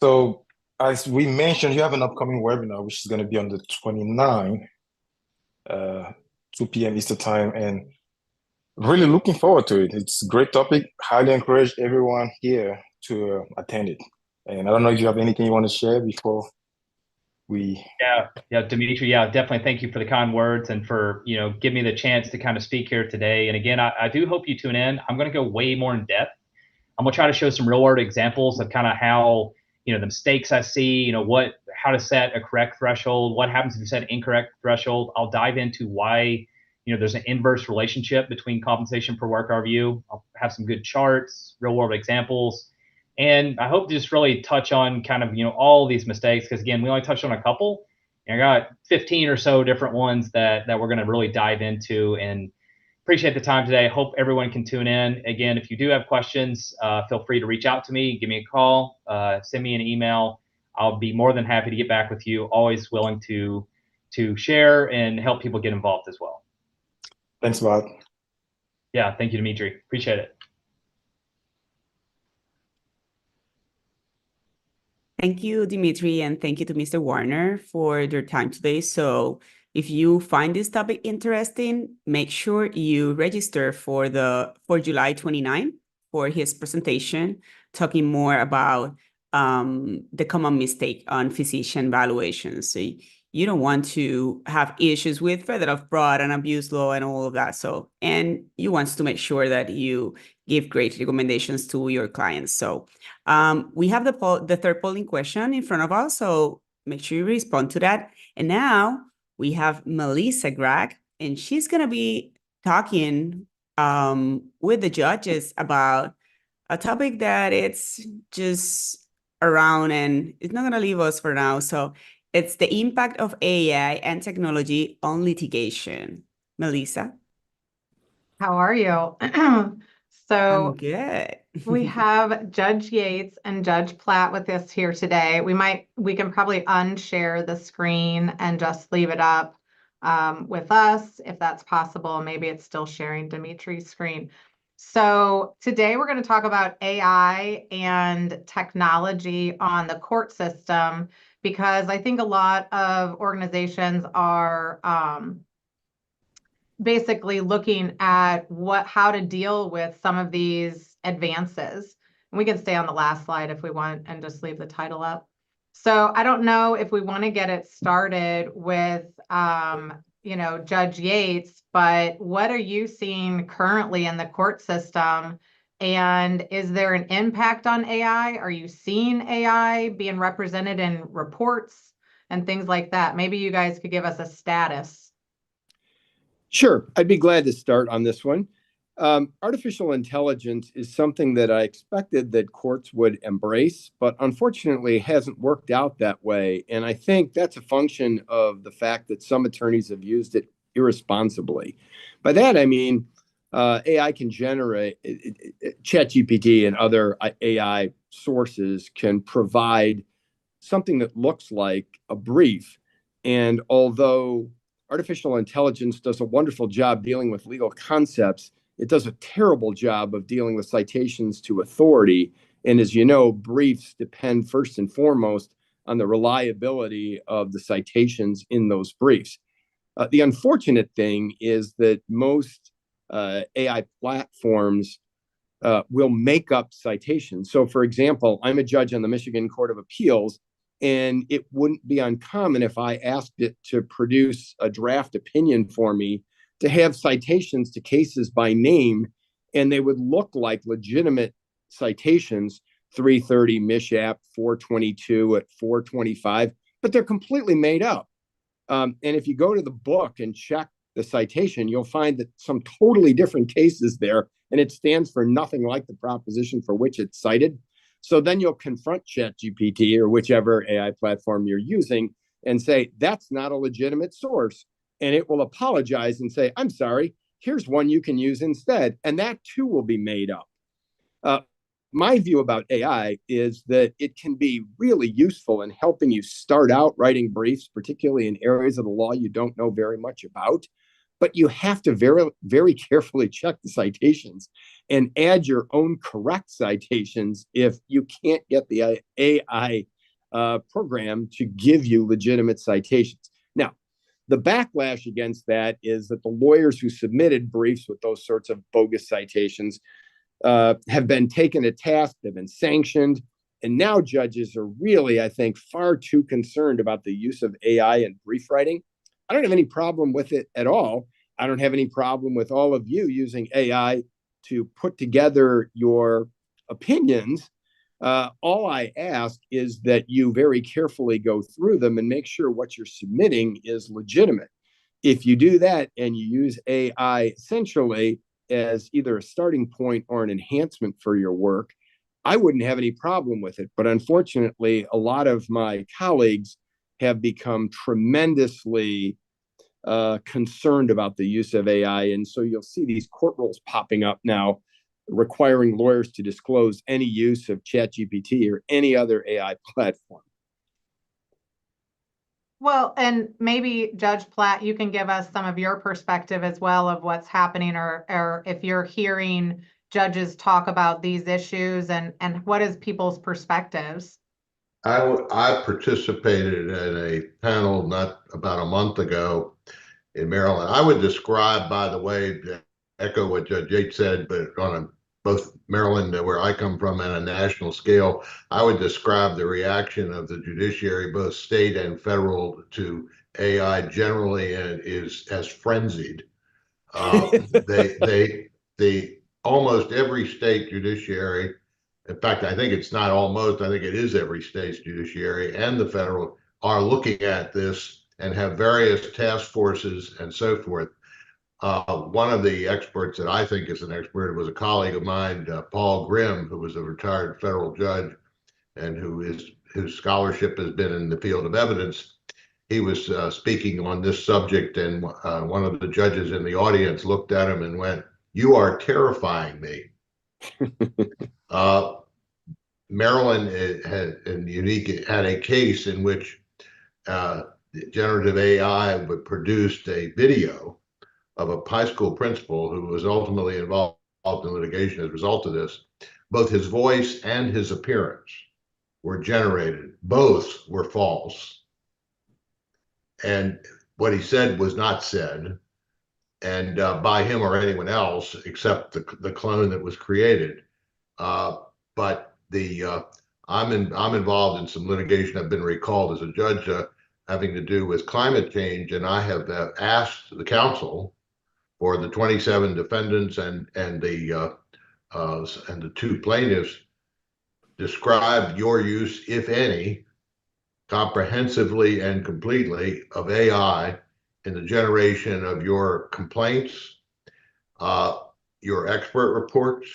So as we mentioned, you have an upcoming webinar, which is going to be on the 29th. 2 p.m. Eastern time, and really looking forward to it. It's a great topic. Highly encourage everyone here to attend it. And I don't know if you have anything you want to share before we... Yeah, Dimitri, definitely thank you for the kind words and for, giving me the chance to kind of speak here today. And again, I do hope you tune in. I'm going to go way more in depth. I'm going to try to show some real world examples of kind of how, the mistakes I see, how to set a correct threshold, what happens if you set an incorrect threshold. I'll dive into why, there's an inverse relationship between compensation per work review. I'll have some good charts, real world examples. And I hope to just really touch on kind of, all these mistakes, because again, we only touched on a couple. And I got 15 or so different ones that we're going to really dive into, and appreciate the time today. Hope everyone can tune in. Again, if you do have questions, feel free to reach out to me, give me a call, send me an email. I'll be more than happy to get back with you. Always willing to share and help people get involved as well. Thanks, Bartt. Yeah, thank you, Dimitri. Appreciate it. Thank you, Dimitri, and thank you to Mr. Warner for their time today. So if you find this topic interesting, make sure you register for July 29 for his presentation, talking more about the common mistake on physician valuations. So you don't want to have issues with federal fraud and abuse law and all of that. So, and you want to make sure that you give great recommendations to your clients. So we have the third polling question in front of us. So make sure you respond to that. And now we have Melissa Gragg, and she's going to be talking with the judges about a topic that it's just around and it's not going to leave us for now. So it's the impact of AI and technology on litigation. Melissa? How are you? I'm So good. we have Judge Yates and Judge Platt with us here today. We can probably unshare the screen and just leave it up with us if that's possible. Maybe it's still sharing Dimitri's screen. So today we're going to talk about AI and technology on the court system, because I think a lot of organizations are basically looking at how to deal with some of these advances. And we can stay on the last slide if we want and just leave the title up. So I don't know if we want to get it started with, Judge Yates, but what are you seeing currently in the court system? And is there an impact on AI? Are you seeing AI being represented in reports and things like that? Maybe you guys could give us a status. Sure, I'd be glad to start on this one. Artificial intelligence is something that I expected that courts would embrace, but unfortunately hasn't worked out that way. And I think that's a function of the fact that some attorneys have used it irresponsibly. By that, I mean, AI can generate, ChatGPT and other AI sources can provide something that looks like a brief. And although artificial intelligence does a wonderful job dealing with legal concepts, it does a terrible job of dealing with citations to authority. And as you know, briefs depend first and foremost on the reliability of the citations in those briefs. The unfortunate thing is that most AI platforms will make up citations. So, for example, I'm a judge on the Michigan Court of Appeals, and it wouldn't be uncommon if I asked it to produce a draft opinion for me to have citations to cases by name, and they would look like legitimate citations, 330 Mishap, 422 at 425, but they're completely made up. And if you go to the book and check the citation, you'll find that some totally different cases there, and it stands for nothing like the proposition for which it's cited. So then you'll confront ChatGPT or whichever AI platform you're using and say, that's not a legitimate source. And it will apologize and say, I'm sorry, here's one you can use instead. And that too will be made up. My view about AI is that it can be really useful in helping you start out writing briefs, particularly in areas of the law you don't know very much about. But you have to very, very carefully check the citations and add your own correct citations if you can't get the AI program to give you legitimate citations. Now, the backlash against that is that the lawyers who submitted briefs with those sorts of bogus citations have been taken to task, they've been sanctioned, and now judges are really, I think, far too concerned about the use of AI in brief writing. I don't have any problem with it at all. I don't have any problem with all of you using AI to put together your opinions. All I ask is that you very carefully go through them and make sure what you're submitting is legitimate. If you do that and you use AI essentially as either a starting point or an enhancement for your work, I wouldn't have any problem with it. But unfortunately, a lot of my colleagues have become tremendously concerned about the use of AI. And so you'll see these court rules popping up now requiring lawyers to disclose any use of ChatGPT or any other AI platform. Well, and maybe Judge Platt, you can give us some of your perspective as well of what's happening, or if you're hearing judges talk about these issues and what is people's perspectives. I participated in a panel not about a month ago in Maryland. I would describe, by the way, to echo what Judge Yates said, but on both Maryland, where I come from, and a national scale, I would describe the reaction of the judiciary, both state and federal, to AI generally is as frenzied. They almost every state judiciary, in fact, I think it's not almost, I think it is every state's judiciary and the federal, are looking at this and have various task forces and so forth. One of the experts that I think is an expert was a colleague of mine, Paul Grimm, who was a retired federal judge and whose scholarship has been in the field of evidence. He was speaking on this subject, and one of the judges in the audience looked at him and went, "You are terrifying me." Maryland had a case in which generative AI produced a video of a high school principal who was ultimately involved in litigation as a result of this, both his voice and his appearance were generated. Both were false. And what he said was not said, and by him or anyone else except the clone that was created. But I'm involved in some litigation. I've been recalled as a judge having to do with climate change, and I have asked the counsel for the 27 defendants and the 2 plaintiffs, describe your use, if any, comprehensively and completely, of AI in the generation of your complaints, your expert reports,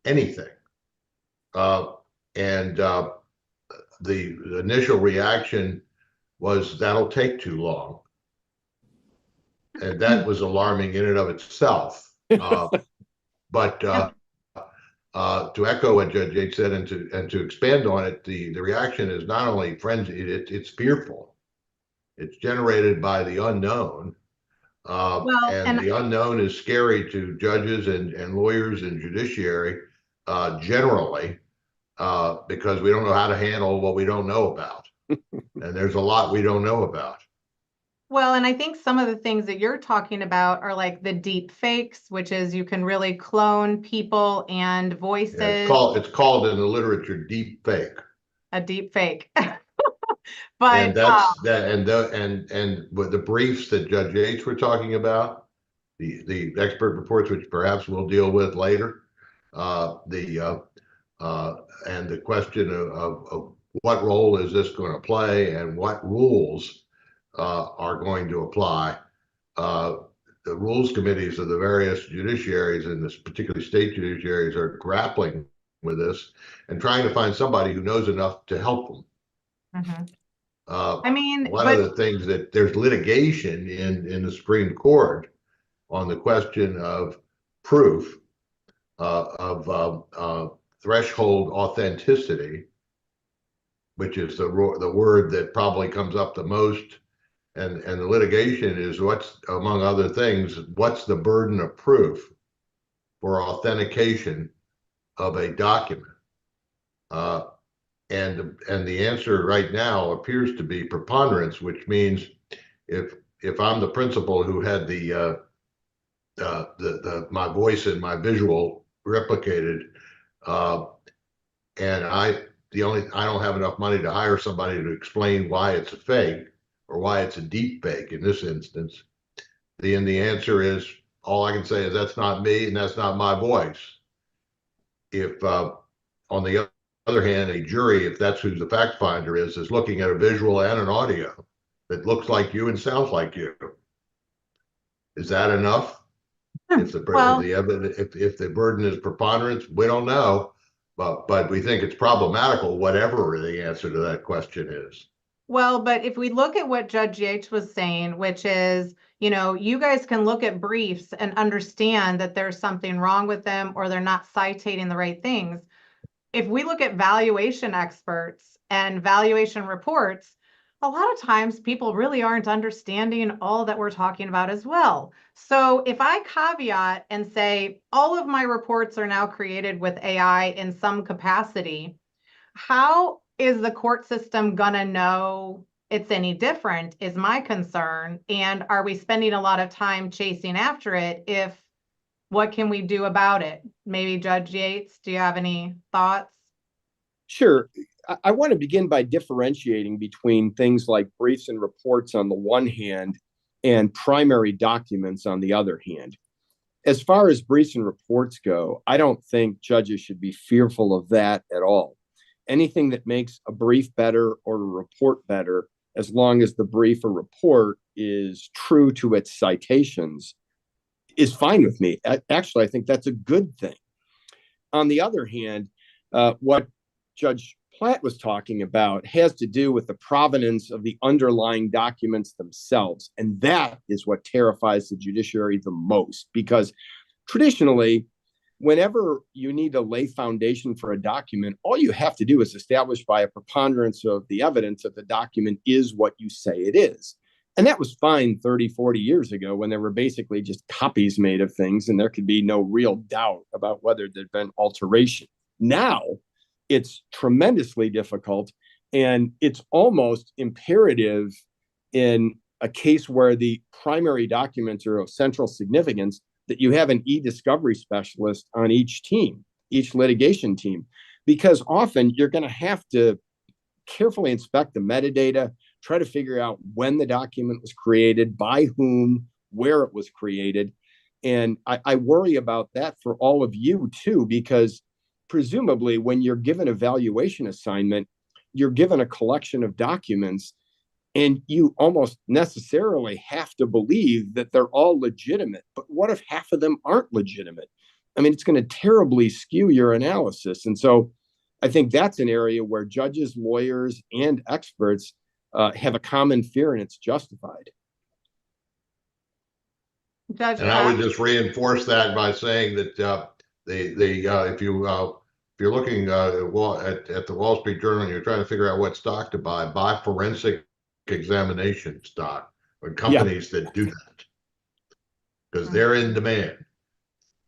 anything. And the initial reaction was, that'll take too long. And that was alarming in and of itself. But to echo what Judge Yates said and to expand on it, the reaction is not only frenzied, it's fearful. It's generated by the unknown. And the unknown is scary to judges and lawyers and judiciary generally, because we don't know how to handle what we don't know about. And there's a lot we don't know about. Well, and I think some of the things that you're talking about are like the deep fakes, which is you can really clone people and voices. Yeah, it's called in the literature deep fake. A deep fake. But and that's and with the briefs that Judge Yates were talking about, the expert reports, which perhaps we'll deal with later, and the question of what role is this going to play and what rules are going to apply. The rules committees of the various judiciaries, and this particularly state judiciaries, are grappling with this and trying to find somebody who knows enough to help them. Mm-hmm. One of the things that there's litigation in the Supreme Court on the question of proof of threshold authenticity, which is the word that probably comes up the most. And the litigation is, what's, among other things, what's the burden of proof for authentication of a document? And the answer right now appears to be preponderance, which means if I'm the principal who had my voice and my visual replicated, and I don't have enough money to hire somebody to explain why it's a fake or why it's a deep fake in this instance, then the answer is, all I can say is that's not me and that's not my voice. If on the other hand, a jury, if that's who the fact finder is looking at a visual and an audio that looks like you and sounds like you, is that enough? If the burden is preponderance, we don't know, but we think it's problematical, whatever the answer to that question is. Well, but if we look at what Judge Yates was saying, which is, you guys can look at briefs and understand that there's something wrong with them or they're not citating the right things. If we look at valuation experts and valuation reports, a lot of times people really aren't understanding all that we're talking about as well. So if I caveat and say all of my reports are now created with AI in some capacity, how is the court system gonna know it's any different is my concern. And are we spending a lot of time chasing after it? What can we do about it? Maybe Judge Yates, do you have any thoughts? Sure. I want to begin by differentiating between things like briefs and reports on the one hand and primary documents on the other hand. As far as briefs and reports go, I don't think judges should be fearful of that at all. Anything that makes a brief better or a report better, as long as the brief or report is true to its citations, is fine with me. Actually, I think that's a good thing. On the other hand, what Judge Platt was talking about has to do with the provenance of the underlying documents themselves. And that is what terrifies the judiciary the most, because traditionally, whenever you need to lay foundation for a document, all you have to do is establish by a preponderance of the evidence that the document is what you say it is. And that was fine 30, 40 years ago when there were basically just copies made of things and there could be no real doubt about whether there'd been alteration. Now, It's tremendously difficult, and it's almost imperative in a case where the primary documents are of central significance that you have an e-discovery specialist on each team, each litigation team, because often you're going to have to carefully inspect the metadata, try to figure out when the document was created, by whom, where it was created. And I worry about that for all of you too, because presumably when you're given a valuation assignment, you're given a collection of documents, and you almost necessarily have to believe that they're all legitimate. But what if half of them aren't legitimate? I mean, it's going to terribly skew your analysis. And so I think that's an area where judges, lawyers, and experts have a common fear, and it's justified. Judge And I would Platt? just reinforce that by saying that if you're looking at the Wall Street Journal and you're trying to figure out what stock to buy forensic examination stock or companies that do that, because they're in demand.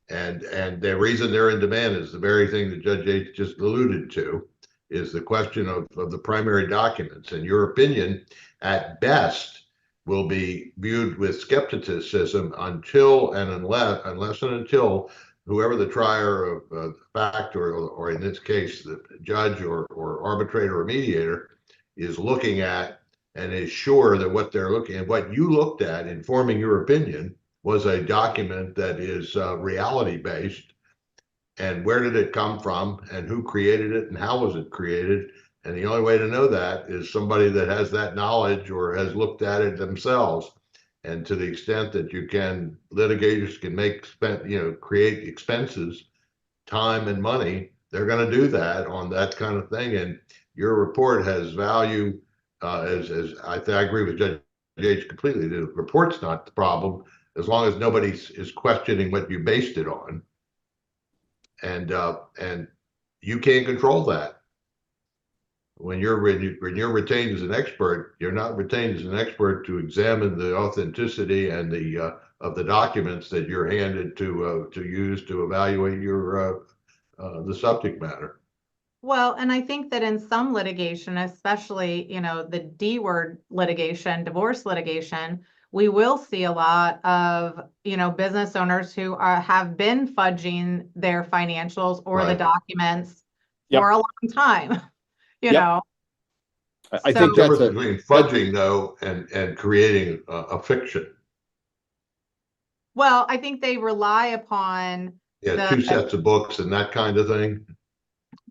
And the reason they're in demand is the very thing that Judge Yates just alluded to, is the question of the primary documents. And your opinion, at best, will be viewed with skepticism until and unless and until whoever the trier of fact, or in this case, the judge or arbitrator or mediator, is looking at and is sure that what they're looking at, what you looked at in forming your opinion, was a document that is reality based, and where did it come from, and who created it, and how was it created. And the only way to know that is somebody that has that knowledge or has looked at it themselves. And to the extent that litigators can create expenses, time and money, they're going to do that on that kind of thing. And your report has value, as I agree with Judge Yates completely. The report's not the problem, as long as nobody is questioning what you based it on. And you can't control that. When you're retained as an expert, you're not retained as an expert to examine the authenticity and of the documents that you're handed to use to evaluate the subject matter. Well, and I think that in some litigation, especially, the D word litigation, divorce litigation, we will see a lot of, business owners who have been fudging their financials or the documents for a long time, I think that's between fudging though and creating a fiction. Well, I think they rely upon two sets of books and that kind of thing.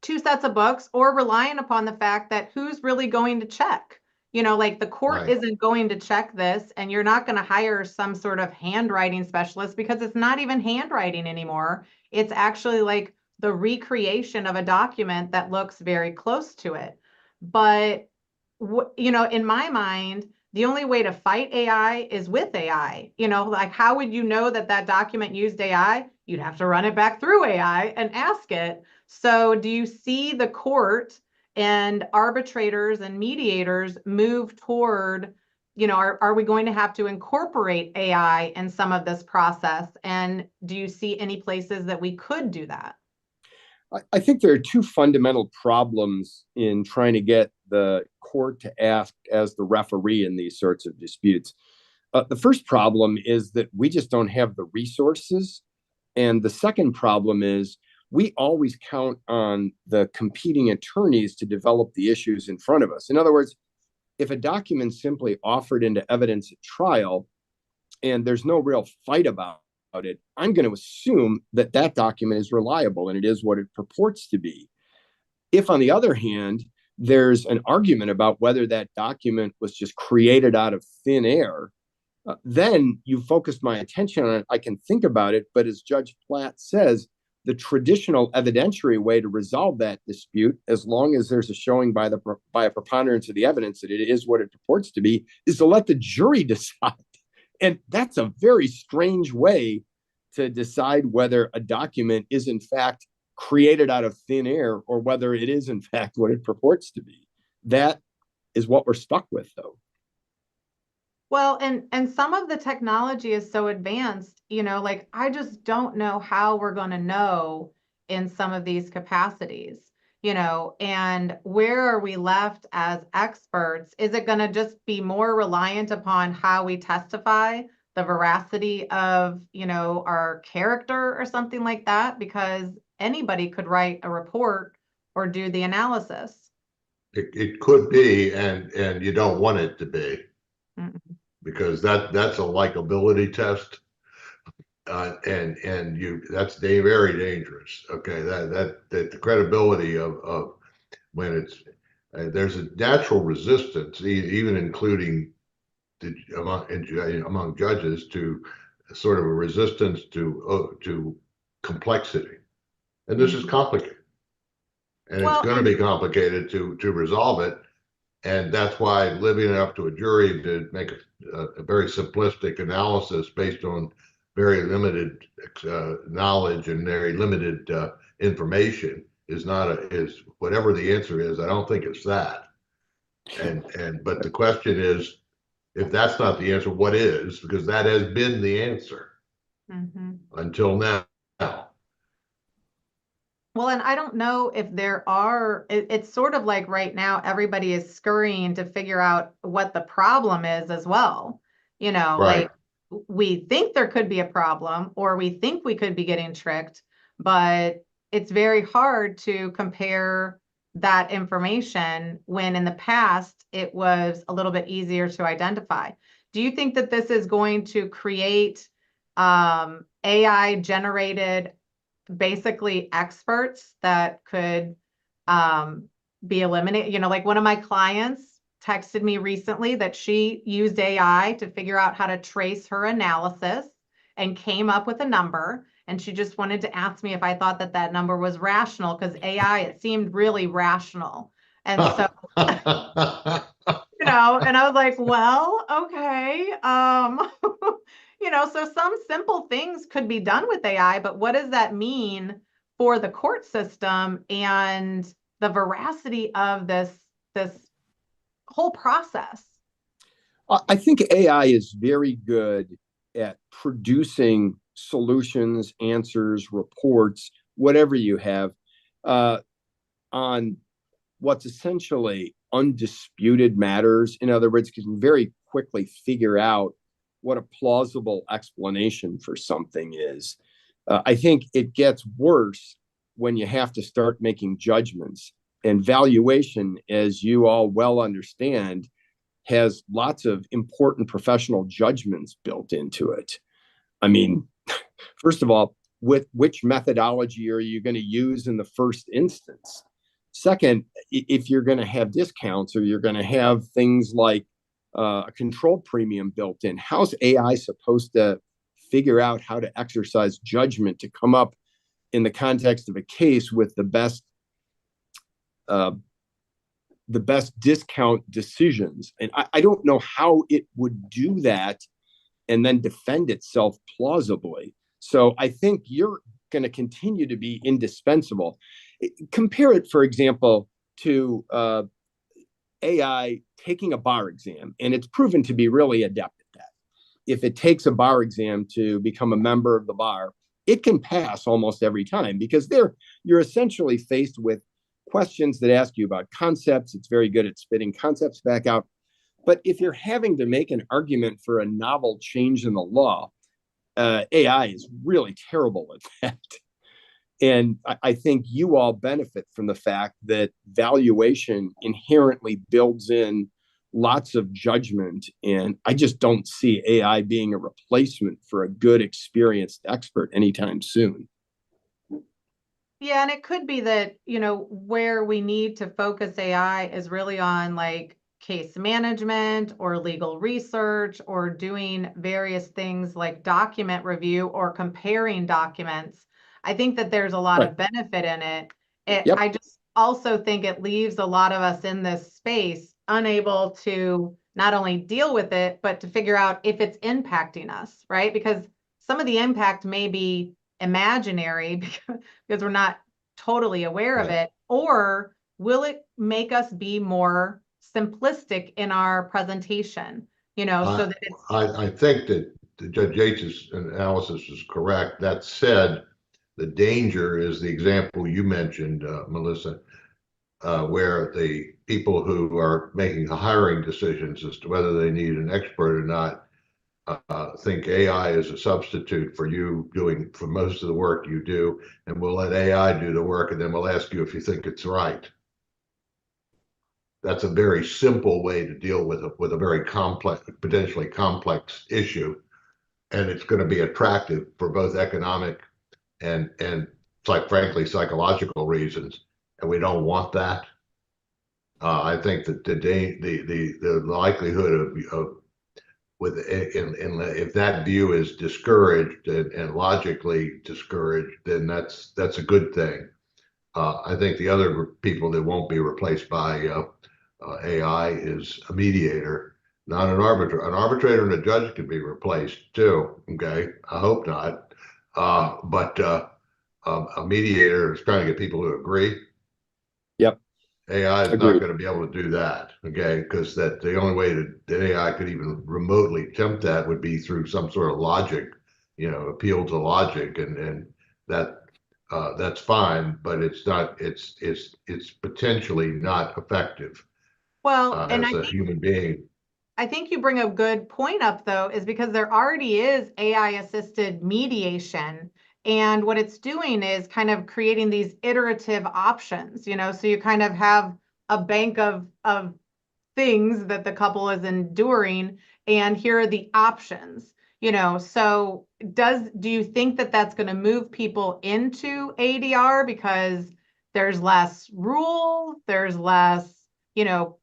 2 sets of books, or relying upon the fact that who's really going to check, like the court isn't going to check this, and you're not going to hire some sort of handwriting specialist, because it's not even handwriting anymore. It's actually like the recreation of a document that looks very close to it. But, in my mind, the only way to fight AI is with AI. Like, how would you know that document used AI? You'd have to run it back through AI and ask it. So do you see the court and arbitrators and mediators move toward, are we going to have to incorporate AI in some of this process? And do you see any places that we could do that? I think there are two fundamental problems in trying to get the court to act as the referee in these sorts of disputes. The first problem is that we just don't have the resources. And the second problem is we always count on the competing attorneys to develop the issues in front of us. In other words, if a document's simply offered into evidence at trial and there's no real fight about it, I'm going to assume that document is reliable and it is what it purports to be. If, on the other hand, there's an argument about whether that document was just created out of thin air, then you focused my attention on it. I can think about it, but as Judge Platt says, the traditional evidentiary way to resolve that dispute, as long as there's a showing by a preponderance of the evidence that it is what it purports to be, is to let the jury decide. And that's a very strange way to decide whether a document is in fact created out of thin air or whether it is in fact what it purports to be. That is what we're stuck with, though. Well, and some of the technology is so advanced, like I just don't know how we're going to know in some of these capacities. and where are we left as experts? Is it going to just be more reliant upon how we testify, the veracity of, our character or something like that? Because anybody could write a report or do the analysis. It could be, and you don't want it to be, because that's a likability test. And that's very dangerous. Okay, that the credibility of when it's there's a natural resistance, even including among judges, to sort of a resistance to complexity, and this is complicated, and it's going to be complicated to resolve it, and that's why leaving it up to a jury to make a very simplistic analysis based on very limited knowledge and very limited information is whatever the answer is. I don't think it's that. But the question is, if that's not the answer, what is? Because that has been the answer until now. Well, and I don't know if there are, it's sort of like right now, everybody is scurrying to figure out what the problem is as well. Right. Like we think there could be a problem, or we think we could be getting tricked, but it's very hard to compare that information when in the past it was a little bit easier to identify. Do you think that this is going to create AI generated basically experts that could be eliminated? Like one of my clients texted me recently that she used AI to figure out how to trace her analysis and came up with a number. And she just wanted to ask me if I thought that that number was rational, because AI, it seemed really rational. And so, and I was like, well, okay. So some simple things could be done with AI, but what does that mean for the court system and the veracity of this whole process? I think AI is very good at producing solutions, answers, reports, whatever you have, on what's essentially undisputed matters. In other words, can very quickly figure out what a plausible explanation for something is. I think it gets worse when you have to start making judgments. And valuation, as you all well understand, has lots of important professional judgments built into it. I mean, first of all, with which methodology are you going to use in the first instance? Second, if you're going to have discounts or you're going to have things like a control premium built in, how's AI supposed to figure out how to exercise judgment to come up in the context of a case with the best discount decisions? And I don't know how it would do that and then defend itself plausibly. So I think you're going to continue to be indispensable. Compare it, for example, to AI taking a bar exam, and it's proven to be really adept at that. If it takes a bar exam to become a member of the bar, it can pass almost every time, because you're essentially faced with questions that ask you about concepts. It's very good at spitting concepts back out. But if you're having to make an argument for a novel change in the law, AI is really terrible at that. And I think you all benefit from the fact that valuation inherently builds in lots of judgment. And I just don't see AI being a replacement for a good, experienced expert anytime soon. Yeah, and it could be that, where we need to focus AI is really on like case management or legal research or doing various things like document review or comparing documents. I think that there's a lot of benefit in it. Yep. I just also think it leaves a lot of us in this space unable to not only deal with it, but to figure out if it's impacting us, right? Because some of the impact may be imaginary because we're not totally aware of it, or will it make us be more simplistic in our presentation, so that it's... I think that Judge Yates' analysis is correct. That said, the danger is the example you mentioned, Melissa. where the people who are making the hiring decisions as to whether they need an expert or not think AI is a substitute for you doing for most of the work you do, and we'll let AI do the work, and then we'll ask you if you think it's right. That's a very simple way to deal with a very complex, potentially complex issue, and it's going to be attractive for both economic and like frankly psychological reasons, and we don't want that. I think that the likelihood of with if that view is discouraged and logically discouraged, then that's a good thing. I think the other people that won't be replaced by AI is a mediator, not an arbitrator. An arbitrator and a judge can be replaced too. Okay, I hope not. But a mediator is trying to get people to agree. Yep. AI is Agreed. not going to be able to do that, okay? Because that the only way that AI could even remotely attempt that would be through some sort of logic, appeal to logic, and that's fine, but it's not. It's potentially not effective. Well, and as a human being. I think you bring a good point up, though, is because there already is AI-assisted mediation. And what it's doing is kind of creating these iterative options, so you kind of have a bank of things that the couple is enduring, and here are the options, so do you think that that's going to move people into ADR because there's less rule, there's less,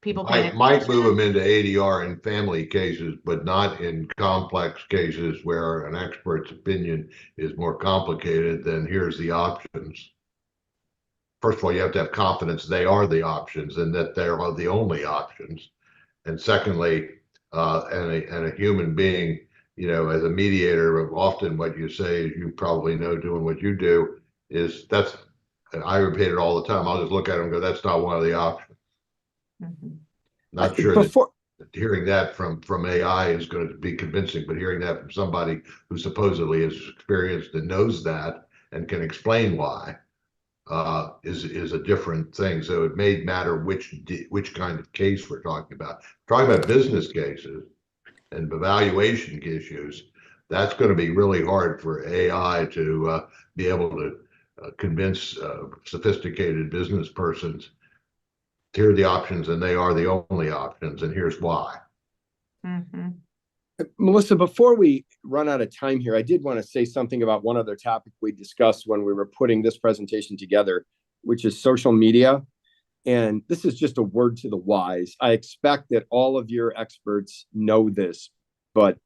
people might move them into ADR in family cases, but not in complex cases where an expert's opinion is more complicated than here's the options. First of all, you have to have confidence they are the options and that they are the only options. And secondly, and a human being, as a mediator, often what you say, you probably know doing what you do, is I repeat it all the time. I'll just look at them and go, that's not one of the options. Mm-hmm. Not sure that hearing that from AI is going to be convincing, but hearing that from somebody who supposedly is experienced and knows that and can explain why is a different thing. So it may matter which kind of case we're talking about. Talking about business cases and evaluation issues, that's going to be really hard for AI to be able to convince sophisticated business persons. Here are the options, and they are the only options, and here's why. Mm-hmm. Melissa, before we run out of time here, I did want to say something about one other topic we discussed when we were putting this presentation together, which is social media. And this is just a word to the wise. I expect that all of your experts know this, but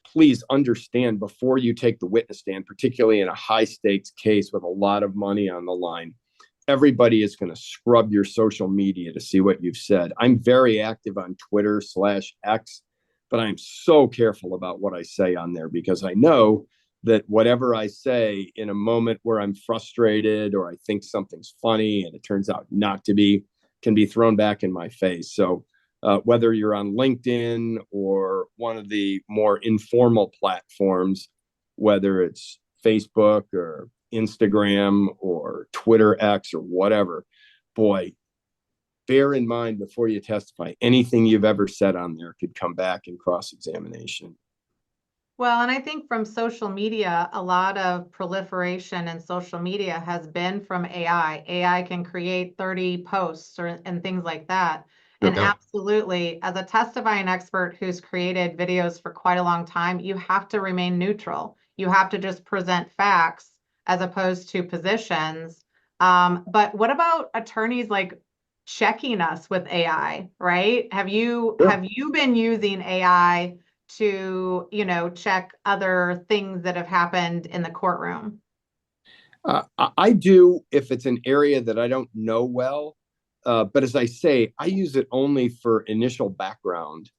please understand before you take the witness stand, particularly in a high stakes case with a lot of money on the line, everybody is going to scrub your social media to see what you've said. I'm very active on Twitter/X, but I'm so careful about what I say on there because I know that whatever I say in a moment where I'm frustrated or I think something's funny and it turns out not to be, can be thrown back in my face. So whether you're on LinkedIn or one of the more informal platforms, whether it's Facebook or Instagram or Twitter X or whatever, boy, bear in mind before you testify, anything you've ever said on there could come back in cross-examination. Well, and I think from social media, a lot of proliferation in social media has been from AI. AI can create 30 posts and things like that. And absolutely, as a testifying expert who's created videos for quite a long time, you have to remain neutral. You have to just present facts as opposed to positions. But what about attorneys like checking us with AI, right? Have you been using AI to, check other things that have happened in the courtroom? I do if it's an area that I don't know well. But as I say, I use it only for initial background.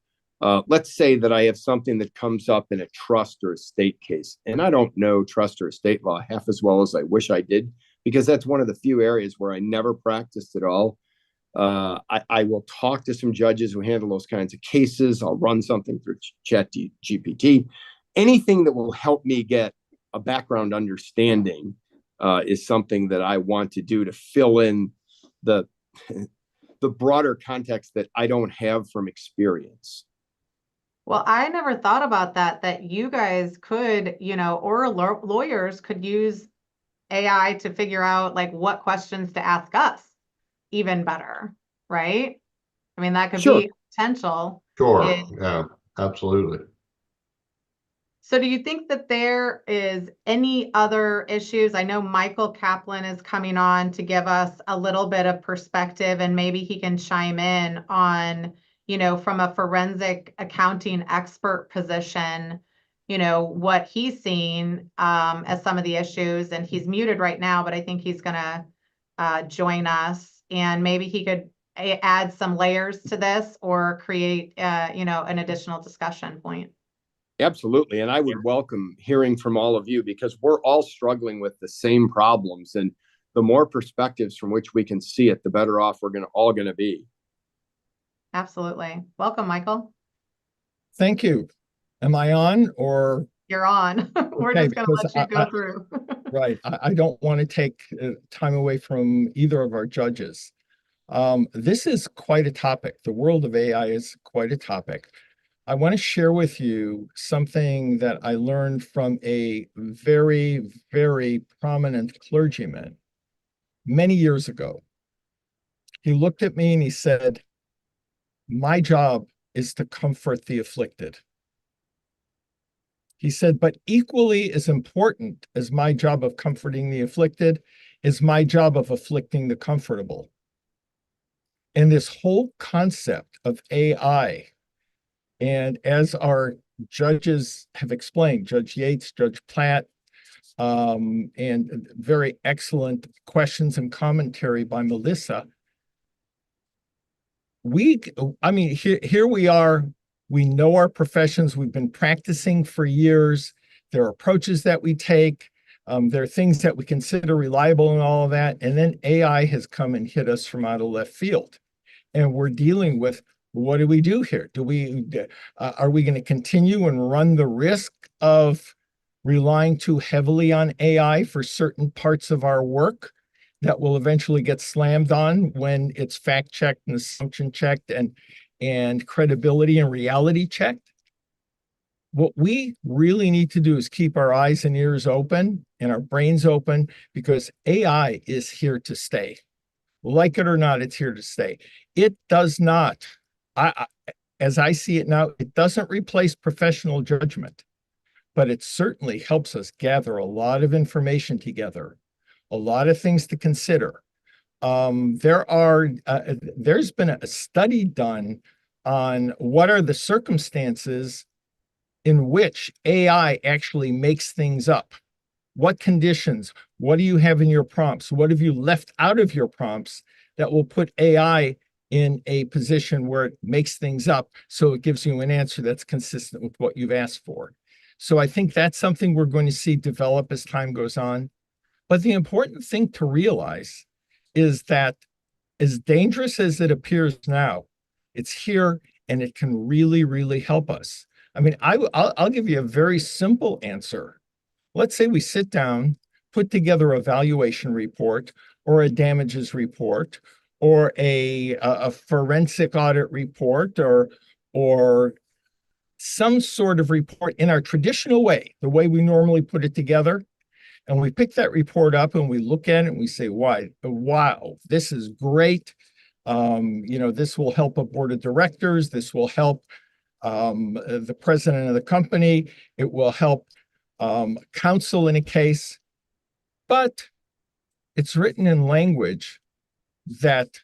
Let's say that I have something that comes up in a trust or estate case, and I don't know trust or estate law half as well as I wish I did, because that's one of the few areas where I never practiced at all. I will talk to some judges who handle those kinds of cases. I'll run something through ChatGPT. Anything that will help me get a background understanding is something that I want to do to fill in the the broader context that I don't have from experience. Well, I never thought about that you guys could, or lawyers could use AI to figure out like what questions to ask us even better, right? I mean, that could Sure. be potential. Sure, yeah, absolutely. So do you think that there is any other issues? I know Michael Kaplan is coming on to give us a little bit of perspective, and maybe he can chime in on, from a forensic accounting expert position, what he's seen as some of the issues. And he's muted right now, but I think he's going to join us, and maybe he could add some layers to this or create, an additional discussion point. Absolutely. And I would welcome hearing from all of you, because we're all struggling with the same problems. And the more perspectives from which we can see it, the better off we're all going to be. Absolutely. Welcome, Michael. Thank you. Am I on or? You're on. We're Okay, just going to let you go through. Right. I don't want to take time away from either of our judges. This is quite a topic. The world of AI is quite a topic. I want to share with you something that I learned from a very, very prominent clergyman many years ago. He looked at me and he said, "My job is to comfort the afflicted." He said, "But equally as important as my job of comforting the afflicted is my job of afflicting the comfortable." And this whole concept of AI, and as our judges have explained, Judge Yates, Judge Platt, and very excellent questions and commentary by Melissa. Here we are. We know our professions. We've been practicing for years. There are approaches that we take. There are things that we consider reliable and all of that. And then AI has come and hit us from out of left field. And we're dealing with, what do we do here? Are we going to continue and run the risk of relying too heavily on AI for certain parts of our work that will eventually get slammed on when it's fact checked and assumption checked and credibility and reality checked? What we really need to do is keep our eyes and ears open and our brains open, because AI is here to stay. Like it or not, it's here to stay. It does not, as I see it now, it doesn't replace professional judgment, but it certainly helps us gather a lot of information together, a lot of things to consider. There's been a study done on what are the circumstances in which AI actually makes things up. What conditions? What do you have in your prompts? What have you left out of your prompts that will put AI in a position where it makes things up so it gives you an answer that's consistent with what you've asked for? So I think that's something we're going to see develop as time goes on. But the important thing to realize is that as dangerous as it appears now, it's here and it can really, really help us. I mean, I'll give you a very simple answer. Let's say we sit down, put together a valuation report or a damages report or a forensic audit report or some sort of report in our traditional way, the way we normally put it together. And we pick that report up and we look at it and we say, wow, this is great. This will help a board of directors. This will help the president of the company. It will help counsel in a case. But it's written in language that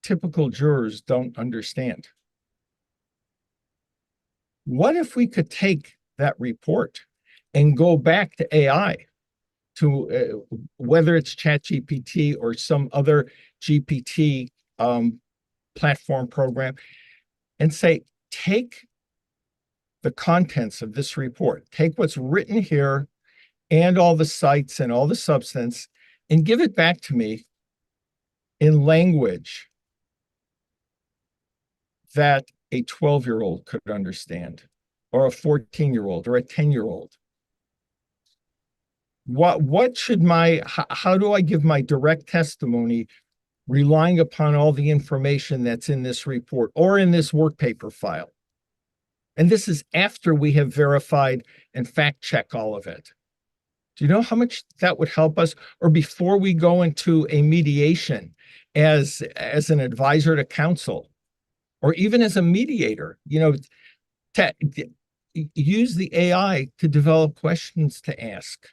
typical jurors don't understand. What if we could take that report and go back to AI, to whether it's ChatGPT or some other GPT platform program, and say, take the contents of this report, take what's written here and all the sites and all the substance, and give it back to me in language that a 12-year-old could understand, or a 14-year-old, or a 10-year-old. How do I give my direct testimony relying upon all the information that's in this report or in this work paper file. And this is after we have verified and fact check all of it. Do you know how much that would help us? Or before we go into a mediation as an advisor to counsel, or even as a mediator, use the AI to develop questions to ask.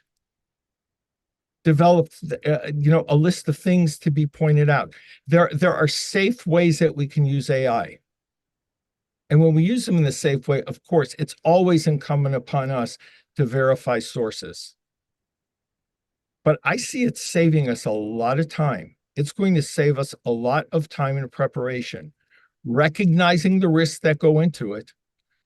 Develop, a list of things to be pointed out. There are safe ways that we can use AI. And when we use them in the safe way, of course, it's always incumbent upon us to verify sources. But I see it saving us a lot of time. It's going to save us a lot of time in preparation, recognizing the risks that go into it.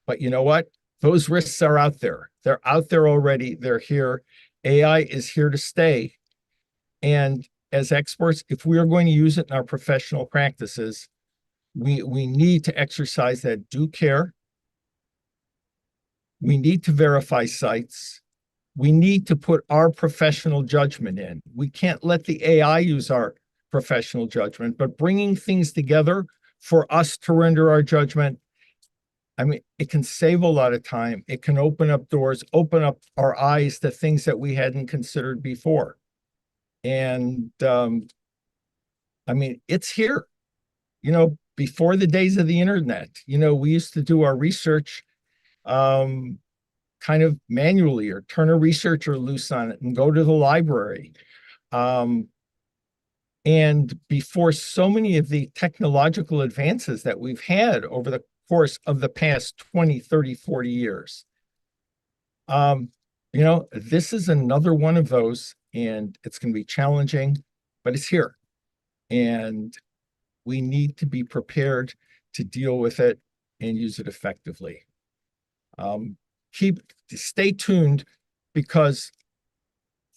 But you know what? Those risks are out there. They're out there already. They're here. AI is here to stay. And as experts, if we are going to use it in our professional practices, we need to exercise that due care. We need to verify sites. We need to put our professional judgment in. We can't let the AI use our professional judgment, but bringing things together for us to render our judgment, I mean, it can save a lot of time. It can open up doors, open up our eyes to things that we hadn't considered before. And I mean, it's here. Before the days of the internet, we used to do our research kind of manually, or turn a researcher loose on it and go to the library. And before so many of the technological advances that we've had over the course of the past 20, 30, 40 years, this is another one of those, and it's going to be challenging, but it's here. And we need to be prepared to deal with it and use it effectively. Stay tuned, because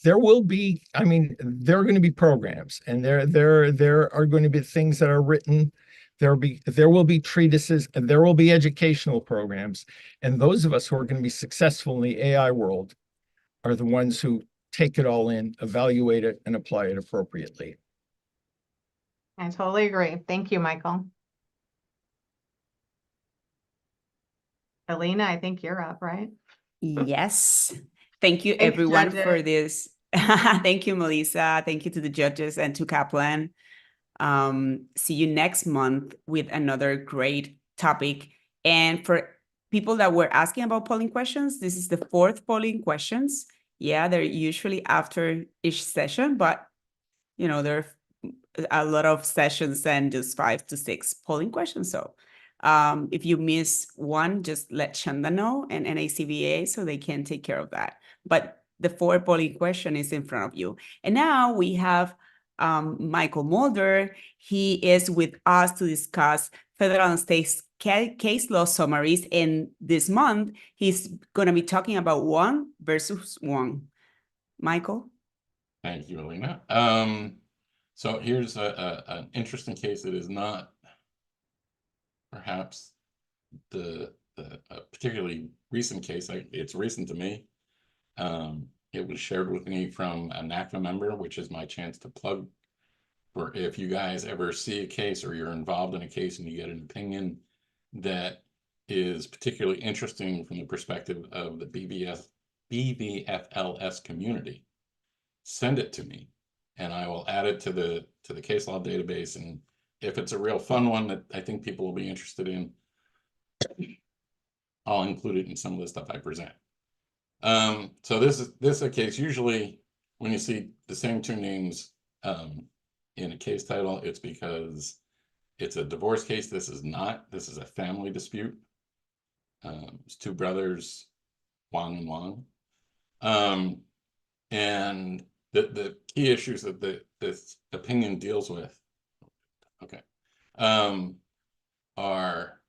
there will be, there are going to be programs, and there are going to be things that are written. There will be treatises, and there will be educational programs. And those of us who are going to be successful in the AI world are the ones who take it all in, evaluate it, and apply it appropriately. I totally agree. Thank you, Michael. Alina, I think you're up, right? Yes. Thank you, Thanks, everyone, judges. for this. Thank you, Melissa. Thank you to the judges and to Kaplan. See you next month with another great topic. And for people that were asking about polling questions, this is the 4th polling questions. Yeah, they're usually after each session, but there are a lot of sessions and just 5 to 6 polling questions. So if you miss one, just let Chanda know and NACVA so they can take care of that. But the 4 polling question is in front of you. And now we have Michael Mulder. He is with us to discuss federal and state case law summaries. And this month, he's going to be talking about one versus one. Michael? Thank you, Alina. So here's an interesting case that is not perhaps a particularly recent case. It's recent to me. It was shared with me from a NACFA member, which is my chance to plug for if you guys ever see a case or you're involved in a case and you get an opinion that is particularly interesting from the perspective of the BVFLS community, send it to me and I will add it to the case law database. And if it's a real fun one that I think people will be interested in, I'll include it in some of the stuff I present. So this is a case. Usually when you see the same 2 names in a case title, it's because it's a divorce case. This is not. This is a family dispute. It's 2 brothers, Wang and Wang. And the key issues that this opinion deals with, are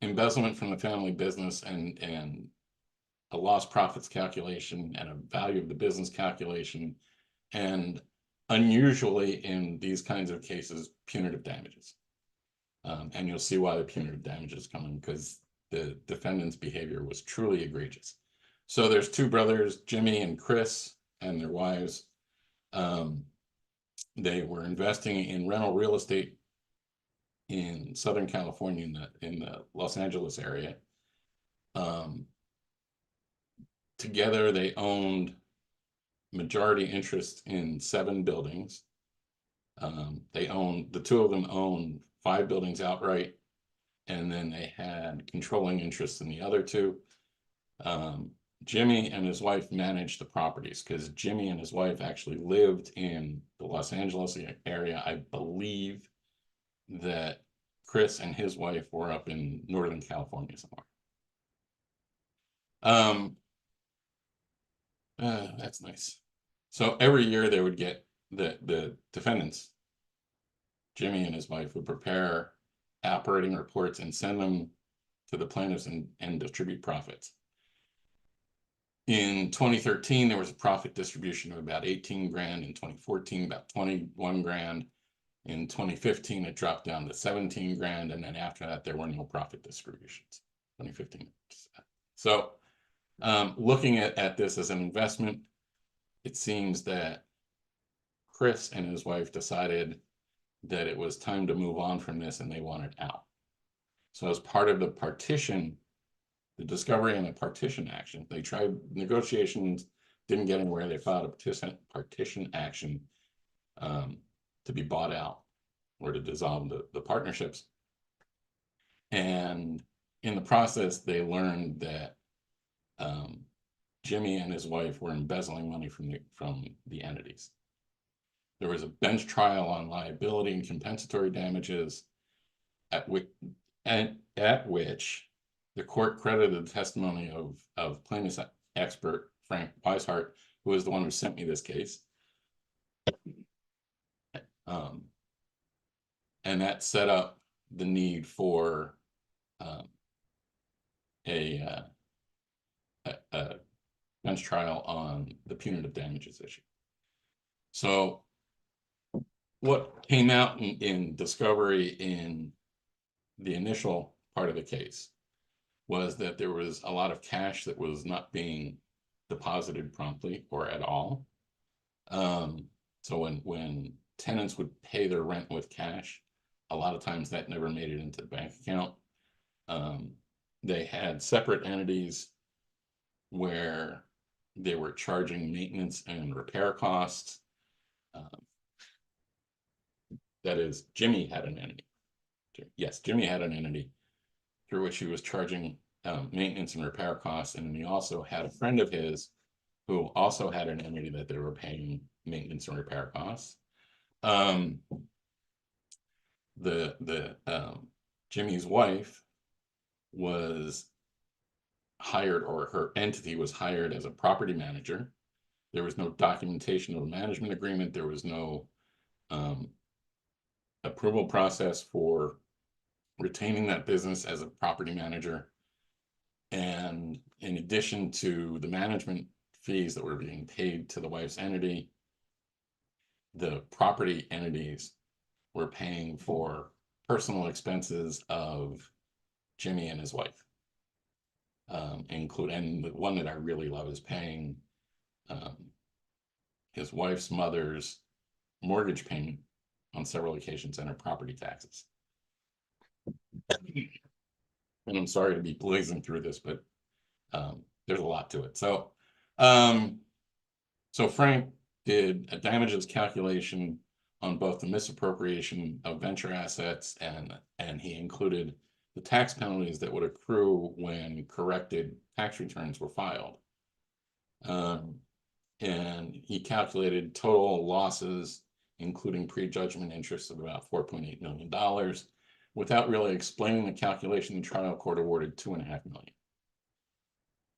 embezzlement from the family business and a lost profits calculation and a value of the business calculation, and unusually in these kinds of cases, punitive damages. And you'll see why the punitive damages come in, because the defendant's behavior was truly egregious. So there's 2 brothers, Jimmy and Chris, and their wives. they were investing in rental real estate in Southern California, in the Los Angeles area. Together, they owned majority interest in 7 buildings. The 2 of them owned 5 buildings outright, and then they had controlling interest in the other 2. Jimmy and his wife managed the properties because Jimmy and his wife actually lived in the Los Angeles area. I believe that Chris and his wife were up in Northern California somewhere. That's nice. So every year they would get the defendants, Jimmy and his wife, would prepare operating reports and send them to the plaintiffs and distribute profits. In 2013, there was a profit distribution of about 18 grand. In 2014, about 21 grand. In 2015, it dropped down to 17 grand. And then after that, there were no profit distributions. 2015. So looking at this as an investment, it seems that Chris and his wife decided that it was time to move on from this and they wanted out. So as part of the partition, the discovery and the partition action, they tried negotiations, didn't get anywhere. They filed a partition action to be bought out or to dissolve the partnerships. And in the process, they learned that Jimmy and his wife were embezzling money from the entities. There was a bench trial on liability and compensatory damages at which the court credited the testimony of plaintiff's expert Frank Weishart, who is the one who sent me this case. And that set up the need for a bench trial on the punitive damages issue. So what came out in discovery in the initial part of the case was that there was a lot of cash that was not being deposited promptly or at all. So when tenants would pay their rent with cash, a lot of times that never made it into the bank account. They had separate entities where they were charging maintenance and repair costs. That is, Jimmy had an entity. Yes, Jimmy had an entity through which he was charging maintenance and repair costs. And then he also had a friend of his who also had an entity that they were paying maintenance and repair costs. Jimmy's wife was hired, or her entity was hired as a property manager. There was no documentation of a management agreement. There was no approval process for retaining that business as a property manager. And in addition to the management fees that were being paid to the wife's entity, the property entities were paying for personal expenses of Jimmy and his wife. And the one that I really love is paying his wife's mother's mortgage payment on several occasions and her property taxes. And I'm sorry to be blazing through this, but there's a lot to it. So Frank did a damages calculation on both the misappropriation of venture assets and he included the tax penalties that would accrue when corrected tax returns were filed. And he calculated total losses, including prejudgment interest, of about $4.8 million. Without really explaining the calculation, the trial court awarded $2.5 million.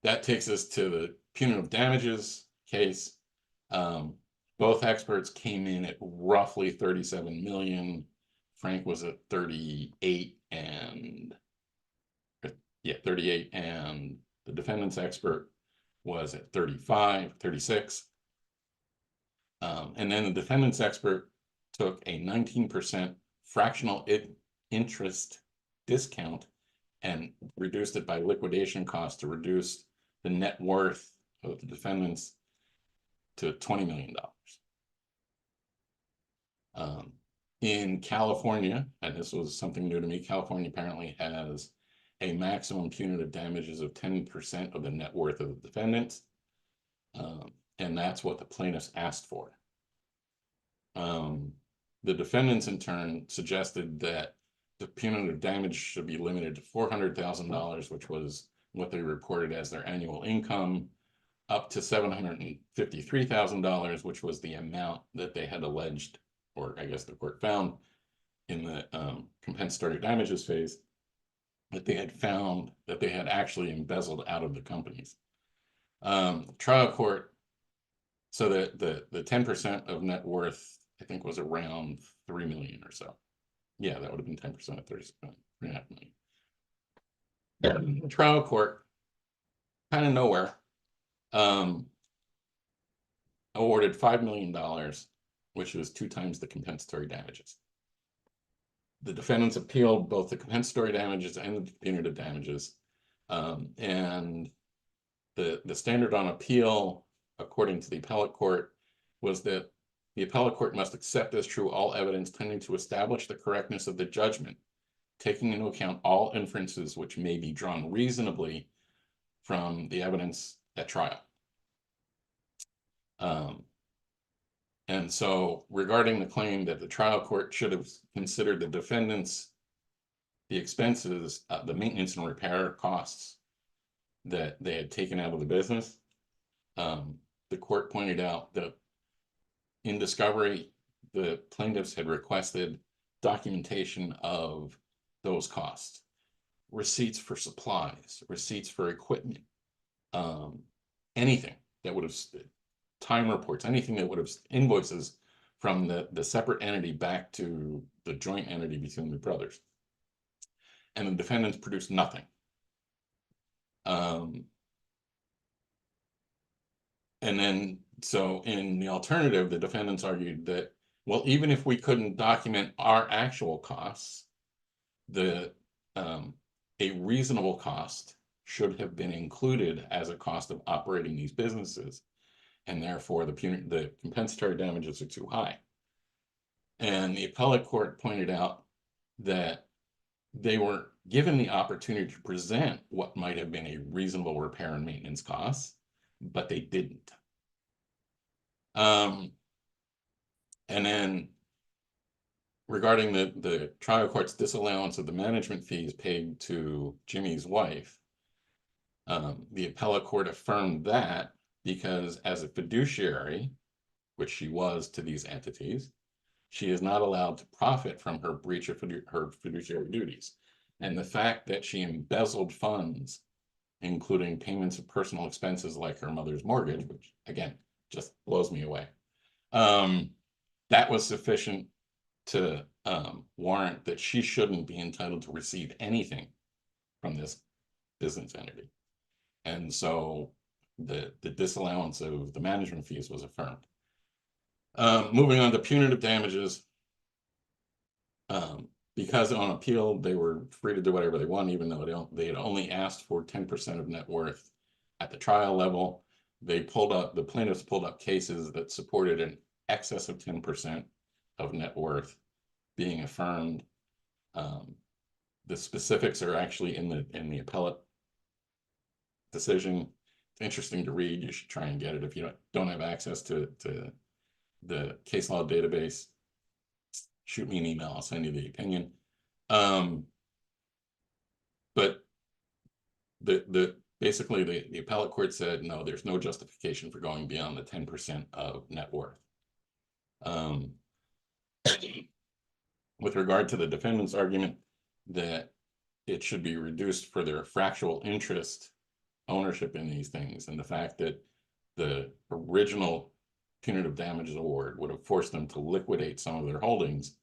That takes us to the punitive damages case. Both experts came in at roughly 37 million. Frank was at 38 and the defendant's expert was at 36. And then the defendant's expert took a 19% fractional interest discount and reduced it by liquidation costs to reduce the net worth of the defendants to $20 million. In California, and this was something new to me, California apparently has a maximum punitive damages of 10% of the net worth of the defendant. And that's what the plaintiffs asked for. The defendants in turn suggested that the punitive damage should be limited to $400,000, which was what they reported as their annual income, up to $753,000, which was the amount that they had alleged, or I guess the court found in the compensatory damages phase, that they had found that they had actually embezzled out of the companies. Trial court, so that the 10% of net worth, I think, was around 3 million or so. Yeah, that would have been 10% of 3.5 million. The trial court, kind of nowhere, awarded $5 million, which was 2 times the compensatory damages. The defendants appealed both the compensatory damages and the punitive damages. And the standard on appeal, according to the appellate court, was that the appellate court must accept as true all evidence tending to establish the correctness of the judgment, taking into account all inferences which may be drawn reasonably from the evidence at trial. And so regarding the claim that the trial court should have considered the defendants, the expenses, the maintenance and repair costs that they had taken out of the business, the court pointed out that in discovery, the plaintiffs had requested documentation of those costs, receipts for supplies, receipts for equipment, anything that would have, time reports, anything that would have, invoices from the separate entity back to the joint entity between the brothers. And the defendants produced nothing. And then, so in the alternative, the defendants argued that, well, even if we couldn't document our actual costs, a reasonable cost should have been included as a cost of operating these businesses, and therefore the compensatory damages are too high. And the appellate court pointed out that they were given the opportunity to present what might have been a reasonable repair and maintenance costs, but they didn't. And then regarding the trial court's disallowance of the management fees paid to Jimmy's wife, the appellate court affirmed that because as a fiduciary, which she was to these entities, she is not allowed to profit from her breach of her fiduciary duties. And the fact that she embezzled funds, including payments of personal expenses like her mother's mortgage, which again, just blows me away. That was sufficient to warrant that she shouldn't be entitled to receive anything from this business entity. And so the disallowance of the management fees was affirmed. Moving on to punitive damages, because on appeal, they were free to do whatever they want, even though they had only asked for 10% of net worth at the trial level. The plaintiffs pulled up cases that supported an excess of 10% of net worth being affirmed. The specifics are actually in the appellate decision. It's interesting to read. You should try and get it if you don't have access to the case law database. Shoot me an email, I'll send you the opinion. But basically the appellate court said, no, there's no justification for going beyond the 10% of net worth. With regard to the defendant's argument that it should be reduced for their fractional interest ownership in these things, and the fact that the original punitive damages award would have forced them to liquidate some of their holdings,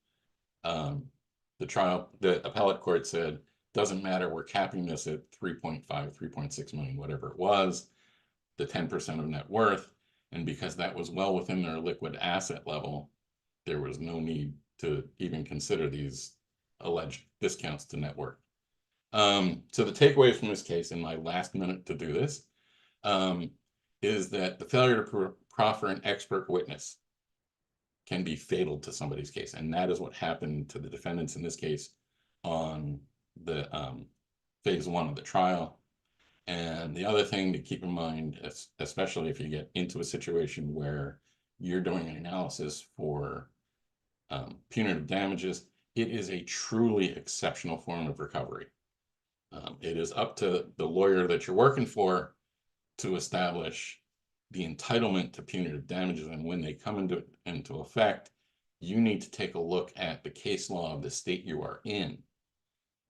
the appellate court said, doesn't matter, we're capping this at 3.5, 3.6 million, whatever it was, the 10% of net worth. And because that was well within their liquid asset level, there was no need to even consider these alleged discounts to net worth. So the takeaway from this case, in my last minute to do this, is that the failure to proffer an expert witness can be fatal to somebody's case. And that is what happened to the defendants in this case on the phase 1 of the trial. And the other thing to keep in mind, especially if you get into a situation where you're doing an analysis for punitive damages, it is a truly exceptional form of recovery. It is up to the lawyer that you're working for to establish the entitlement to punitive damages, and when they come into effect, you need to take a look at the case law of the state you are in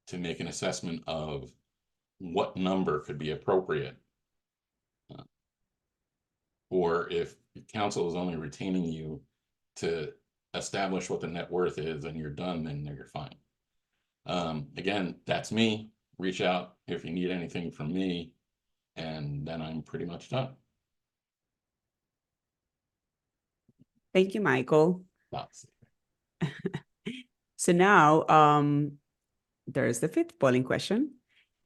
to make an assessment of what number could be appropriate. Or if counsel is only retaining you to establish what the net worth is and you're done, then you're fine. Again, that's me. Reach out if you need anything from me, and then I'm pretty much done. Thank you, Michael. Lots. So now there's the 5th polling question.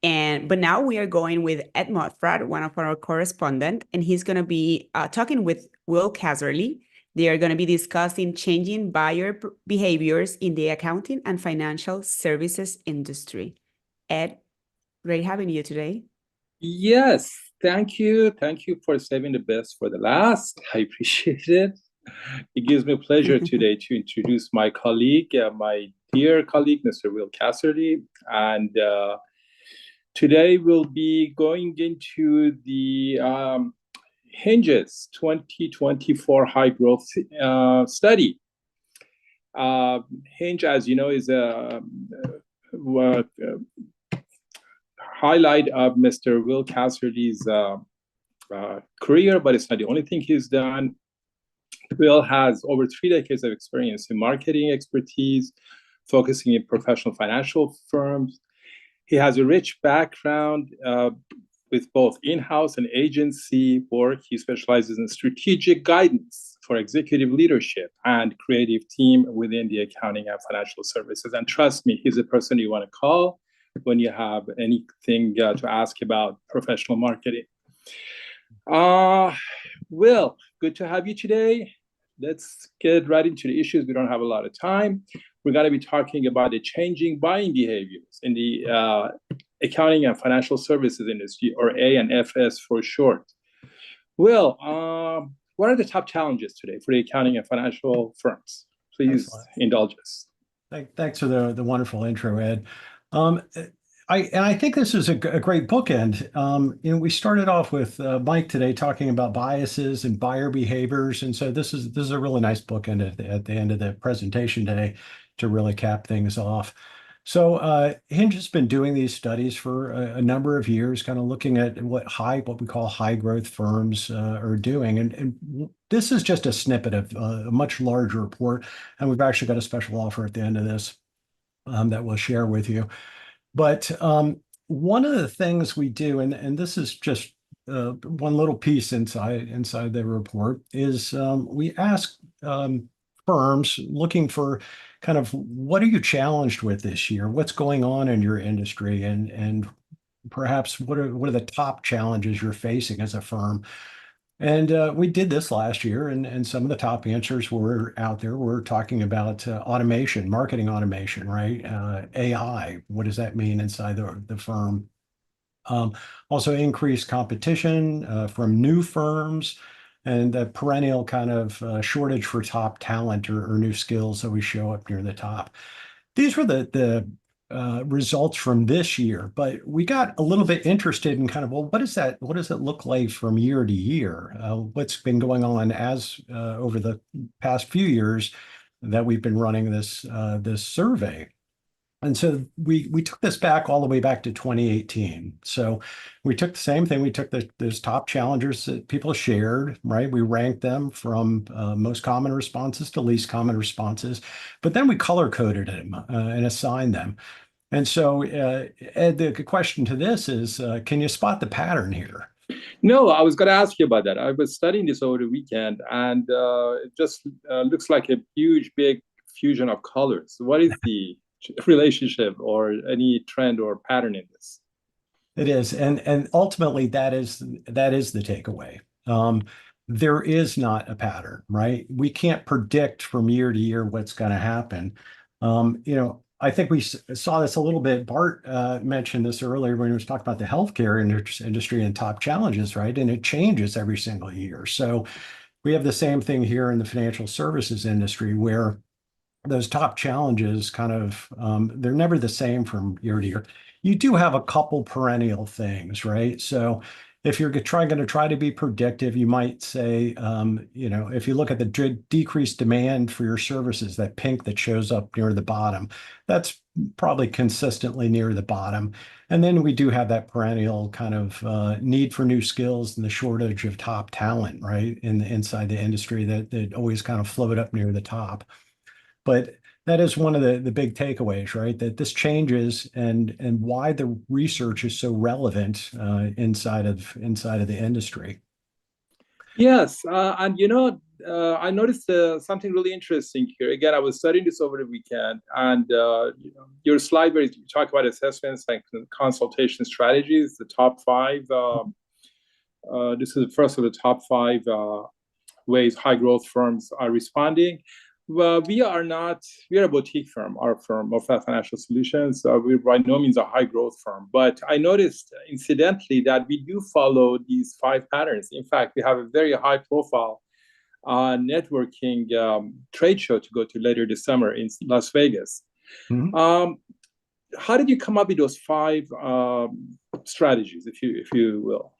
But now we are going with Ed Mofrad, one of our correspondents, and he's going to be talking with Will Casserly. They are going to be discussing changing buyer behaviors in the accounting and financial services industry. Ed, great having you today. Yes, thank you. Thank you for saving the best for the last. I appreciate it. It gives me pleasure today to introduce my colleague, my dear colleague, Mr. Will Casserly. And today we'll be going into the Hinge's 2024 high growth study. Hinge, as you know, is a highlight of Mr. Will Casserly's career, but it's not the only thing he's done. Will has over 3 decades of experience in marketing expertise, focusing in professional financial firms. He has a rich background with both in-house and agency work. He specializes in strategic guidance for executive leadership and creative team within the accounting and financial services. And trust me, he's a person you want to call when you have anything to ask about professional marketing. Will, good to have you today. Let's get right into the issues. We don't have a lot of time. We're going to be talking about the changing buying behaviors in the accounting and financial services industry, or A&FS for short. Will, what are the top challenges today for the accounting and financial firms? Please indulge us. Thanks for the wonderful intro, Ed. I think this is a great bookend. We started off with Mike today talking about biases and buyer behaviors, and so this is a really nice bookend at the end of the presentation today to really cap things off. So Hinge has been doing these studies for a number of years, kind of looking at what we call high growth firms are doing, and this is just a snippet of a much larger report, and we've actually got a special offer at the end of this that we'll share with you. But one of the things we do, and this is just one little piece inside the report, is we ask firms looking for kind of what are you challenged with this year? What's going on in your industry? And perhaps what are the top challenges you're facing as a firm? And we did this last year, and some of the top answers were out there. We're talking about automation, marketing automation, right? AI, what does that mean inside the firm? Also increased competition from new firms, and the perennial kind of shortage for top talent or new skills that we show up near the top. These were the results from this year, but we got a little bit interested in kind of, well, what does it look like from year to year? What's been going on over the past few years that we've been running this survey? And so we took this back all the way back to 2018. So we took the same thing. We took those top challengers that people shared, right? We ranked them from most common responses to least common responses, but then we color coded them and assigned them. And so, Ed, the question to this is, can you spot the pattern here? No, I was going to ask you about that. I was studying this over the weekend, and it just looks like a huge, big fusion of colors. What is the relationship or any trend or pattern in this? It is, and ultimately that is the takeaway. there is not a pattern, right? We can't predict from year to year what's going to happen. I think we saw this a little bit. Bartt mentioned this earlier when he was talking about the healthcare industry and top challenges, right? And it changes every single year. So we have the same thing here in the financial services industry where those top challenges kind of, they're never the same from year to year. You do have a couple perennial things, right? So if you're going to try to be predictive, you might say, if you look at the decreased demand for your services, that pink that shows up near the bottom, that's probably consistently near the bottom. And then we do have that perennial kind of need for new skills and the shortage of top talent, right, inside the industry that always kind of float up near the top. But that is one of the big takeaways, right? That this changes and why the research is so relevant inside of the industry. Yes, and I noticed something really interesting here. Again, I was studying this over the weekend, and your slide where you talk about assessments and consultation strategies, the top five. This is the first of the top five ways high growth firms are responding. Well, we are a boutique firm, our firm, Mofrad Financial Solutions. We're by no means a high growth firm, but I noticed incidentally that we do follow these five patterns. In fact, we have a very high profile networking trade show to go to later this summer in Las Vegas. Mm-hmm. How did you come up with those five strategies, if you will?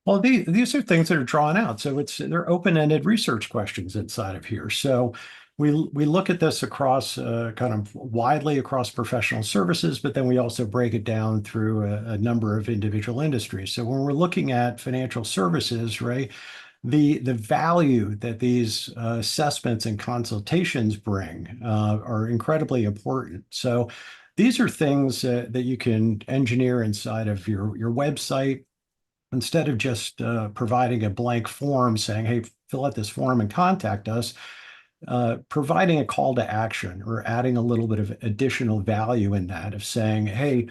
Well, these are things that are drawn out. So they're open-ended research questions inside of here. So we look at this across kind of widely across professional services, but then we also break it down through a number of individual industries. So when we're looking at financial services, right, the value that these assessments and consultations bring are incredibly important. So these are things that you can engineer inside of your website. Instead of just providing a blank form saying, hey, fill out this form and contact us, providing a call to action or adding a little bit of additional value in that of saying, hey,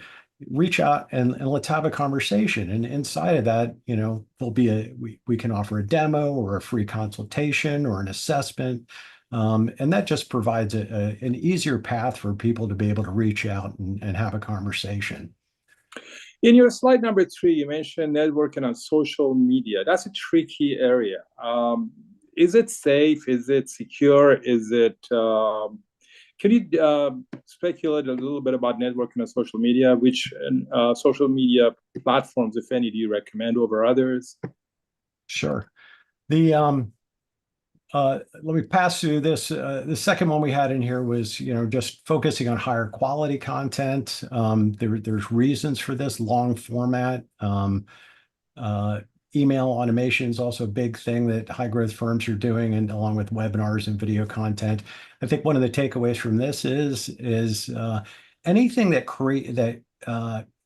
reach out and let's have a conversation. And inside of that, there'll be we can offer a demo or a free consultation or an assessment. And that just provides an easier path for people to be able to reach out and have a conversation. In your slide number 3, you mentioned networking on social media. That's a tricky area. Is it safe? Is it secure? Is it? Can you speculate a little bit about networking on social media? Which social media platforms, if any, do you recommend over others? Sure. Let me pass through this. The second one we had in here was, just focusing on higher quality content. There's reasons for this long format. Email automation is also a big thing that high growth firms are doing, and along with webinars and video content. I think one of the takeaways from this is anything that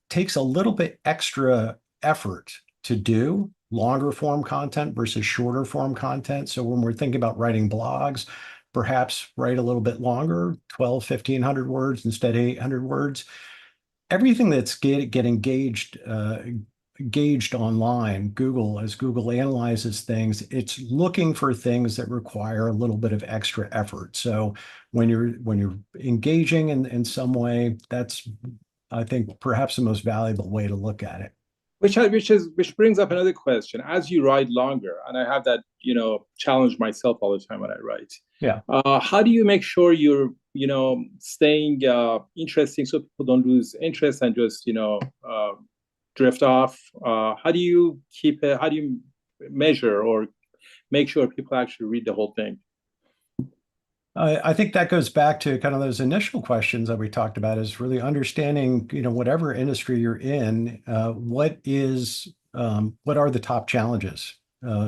takes a little bit extra effort to do, longer form content versus shorter form content. So when we're thinking about writing blogs, perhaps write a little bit longer, 1,500 words instead of 800 words. Everything that's getting gauged online, as Google analyzes things, it's looking for things that require a little bit of extra effort. So when you're engaging in some way, that's, I think, perhaps the most valuable way to look at it. Which brings up another question. As you write longer, and I have that challenge myself all the time when I write. Yeah. How do you make sure you're staying interesting so people don't lose interest and just drift off? How do you keep it? How do you measure or make sure people actually read the whole thing? I think that goes back to kind of those initial questions that we talked about, is really understanding, whatever industry you're in, what are the top challenges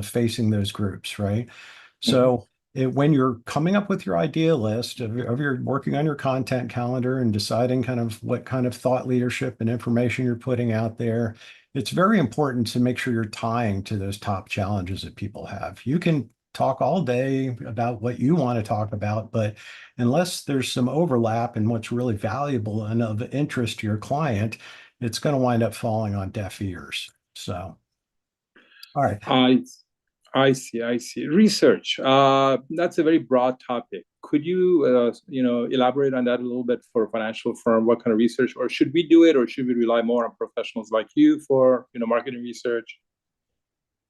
facing those groups, right? Mm-hmm. So when you're coming up with your idea list of your working on your content calendar and deciding kind of what kind of thought leadership and information you're putting out there, it's very important to make sure you're tying to those top challenges that people have. You can talk all day about what you want to talk about, but unless there's some overlap in what's really valuable and of interest to your client, it's going to wind up falling on deaf ears. So, all right. I see. I see. Research. That's a very broad topic. Could you, elaborate on that a little bit for a financial firm? What kind of research, or should we do it, or should we rely more on professionals like you for, marketing research?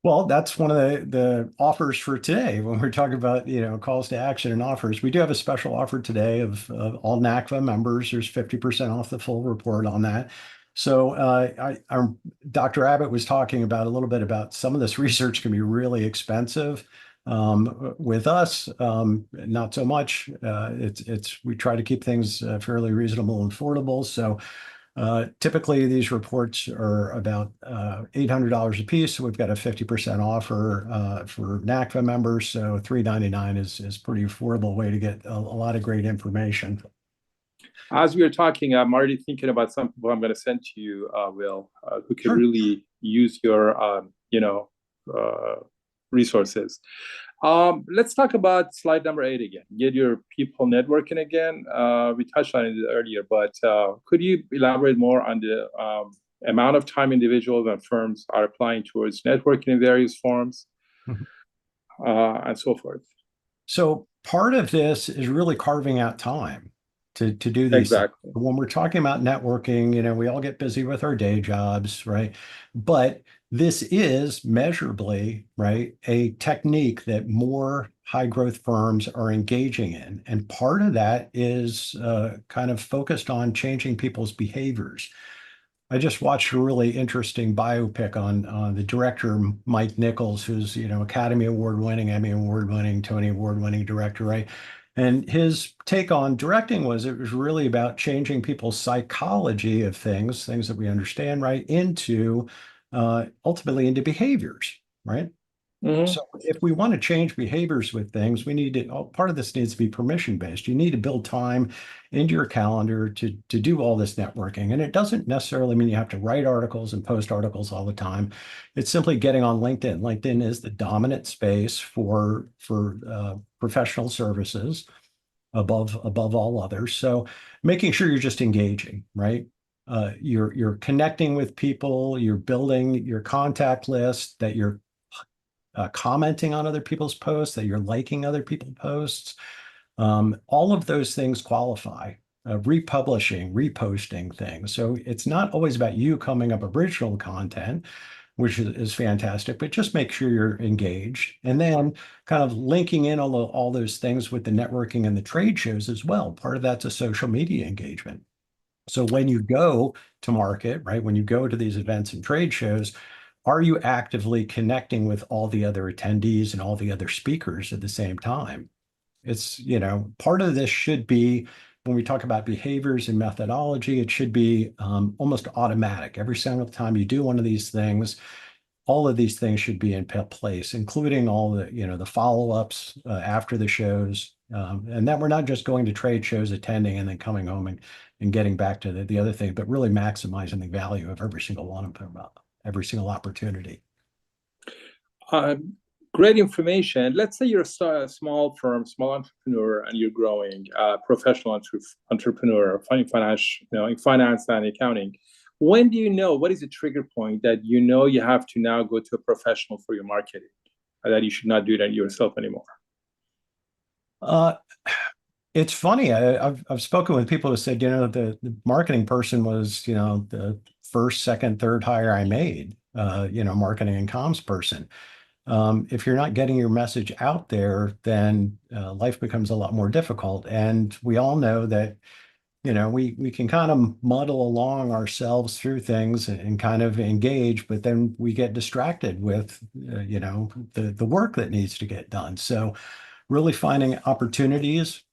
Well, that's one of the offers for today when we're talking about, calls to action and offers. We do have a special offer today of all NACVA members. There's 50% off the full report on that. So Dr. Abbott was talking about a little bit about some of this research can be really expensive. With us, not so much. We try to keep things fairly reasonable and affordable. So typically these reports are about $800 a piece. So we've got a 50% offer for NACVA members. So $399 is pretty affordable way to get a lot of great information. As we were talking, I'm already thinking about some people I'm going to send to you, Will, who can really use your, resources. Let's talk about slide number 8 again. Get your people networking again. We touched on it earlier, but could you elaborate more on the amount of time individuals and firms are applying towards networking in various forms, and so forth? So part of this is really carving out time to do these. Exactly. Things. When we're talking about networking, we all get busy with our day jobs, right? But this is measurably, right, a technique that more high growth firms are engaging in. And part of that is kind of focused on changing people's behaviors. I just watched a really interesting biopic on the director, Mike Nichols, who's, Academy Award winning, Emmy Award winning, Tony Award winning director, right? And his take on directing was it was really about changing people's psychology of things that we understand, right, into ultimately into behaviors, right? So if we want to change behaviors with things, we need to, part of this needs to be permission based. You need to build time into your calendar to do all this networking. And it doesn't necessarily mean you have to write articles and post articles all the time. It's simply getting on LinkedIn. LinkedIn is the dominant space for professional services above all others. So making sure you're just engaging, right? You're connecting with people, you're building your contact list, that you're commenting on other people's posts, that you're liking other people's posts. All of those things qualify. Republishing, reposting things. So it's not always about you coming up original content, which is fantastic, but just make sure you're engaged. And then kind of linking in all those things with the networking and the trade shows as well. Part of that's a social media engagement. So when you go to market, right, when you go to these events and trade shows, are you actively connecting with all the other attendees and all the other speakers at the same time? It's, part of this should be, when we talk about behaviors and methodology, it should be almost automatic. Every single time you do one of these things, all of these things should be in place, including all the, the follow-ups after the shows. And that we're not just going to trade shows, attending, and then coming home and getting back to the other thing, but really maximizing the value of every single one of them, every single opportunity. Great information. Let's say you're a small firm, small entrepreneur, and you're growing, professional entrepreneur, in finance and accounting. When do you know, what is the trigger point that you have to now go to a professional for your marketing, that you should not do that yourself anymore? It's funny. I've spoken with people who said, the marketing person was, the first, second, third hire I made, marketing and comms person. If you're not getting your message out there, then life becomes a lot more difficult. And we all know that, we can kind of muddle along ourselves through things and kind of engage, but then we get distracted with, the work that needs to get done. So really finding opportunities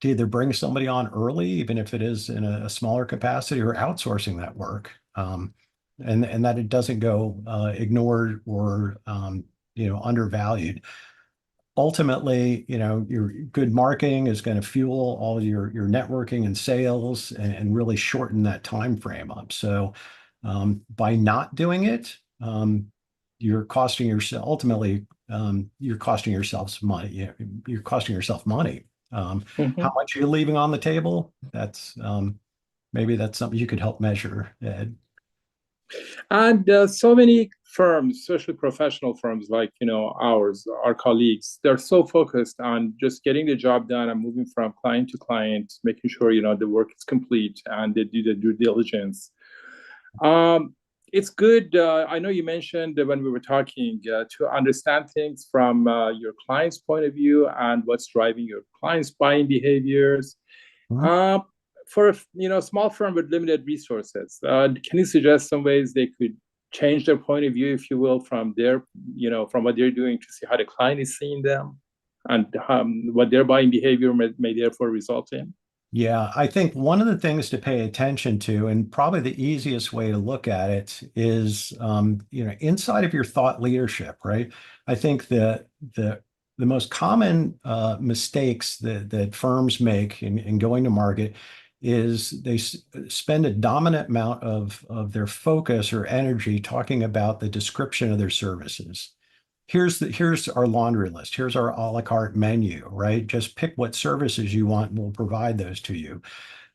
to either bring somebody on early, even if it is in a smaller capacity, or outsourcing that work. And that it doesn't go ignored or undervalued. Ultimately, your good marketing is going to fuel all your networking and sales and really shorten that time frame up. So by not doing it, you're costing yourself, ultimately, you're costing yourself money. You're costing yourself money. How much are you leaving on the table? That's maybe that's something you could help measure, Ed. And so many firms, especially professional firms like ours, our colleagues, they're so focused on just getting the job done and moving from client to client, making sure the work is complete and they do the due diligence. It's good. I know you mentioned when we were talking to understand things from your client's point of view and what's driving your client's buying behaviors. For a small firm with limited resources, can you suggest some ways they could change their point of view, if you will, from from what they're doing to see how the client is seeing them and what their buying behavior may therefore result in? Yeah, I think one of the things to pay attention to, and probably the easiest way to look at it, is inside of your thought leadership, right? I think the most common mistakes that firms make in going to market is they spend a dominant amount of their focus or energy talking about the description of their services. Here's our laundry list. Here's our a la carte menu, right? Just pick what services you want and we'll provide those to you.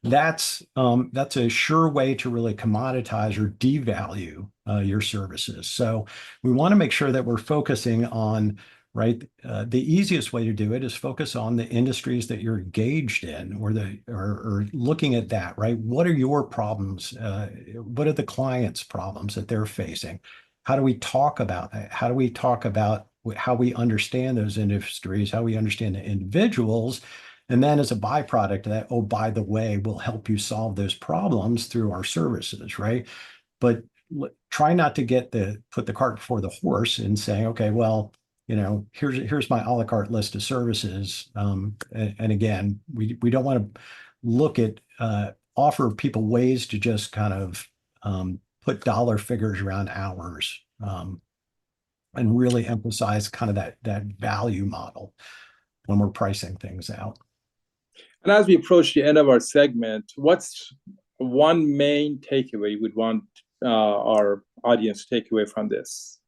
That's a sure way to really commoditize or devalue your services. So we want to make sure that we're focusing on, right? The easiest way to do it is focus on the industries that you're engaged in, or looking at that, right? What are your problems? What are the clients' problems that they're facing? How do we talk about that? How do we talk about how we understand those industries, how we understand the individuals? And then as a byproduct of that, oh, by the way, we'll help you solve those problems through our services, right? But try not to put the cart before the horse and saying, okay, well, here's my a la carte list of services. And again, we don't want to look at offer people ways to just kind of put dollar figures around hours, and really emphasize kind of that value model when we're pricing things out. And as we approach the end of our segment, what's one main takeaway we'd want our audience to take away from this?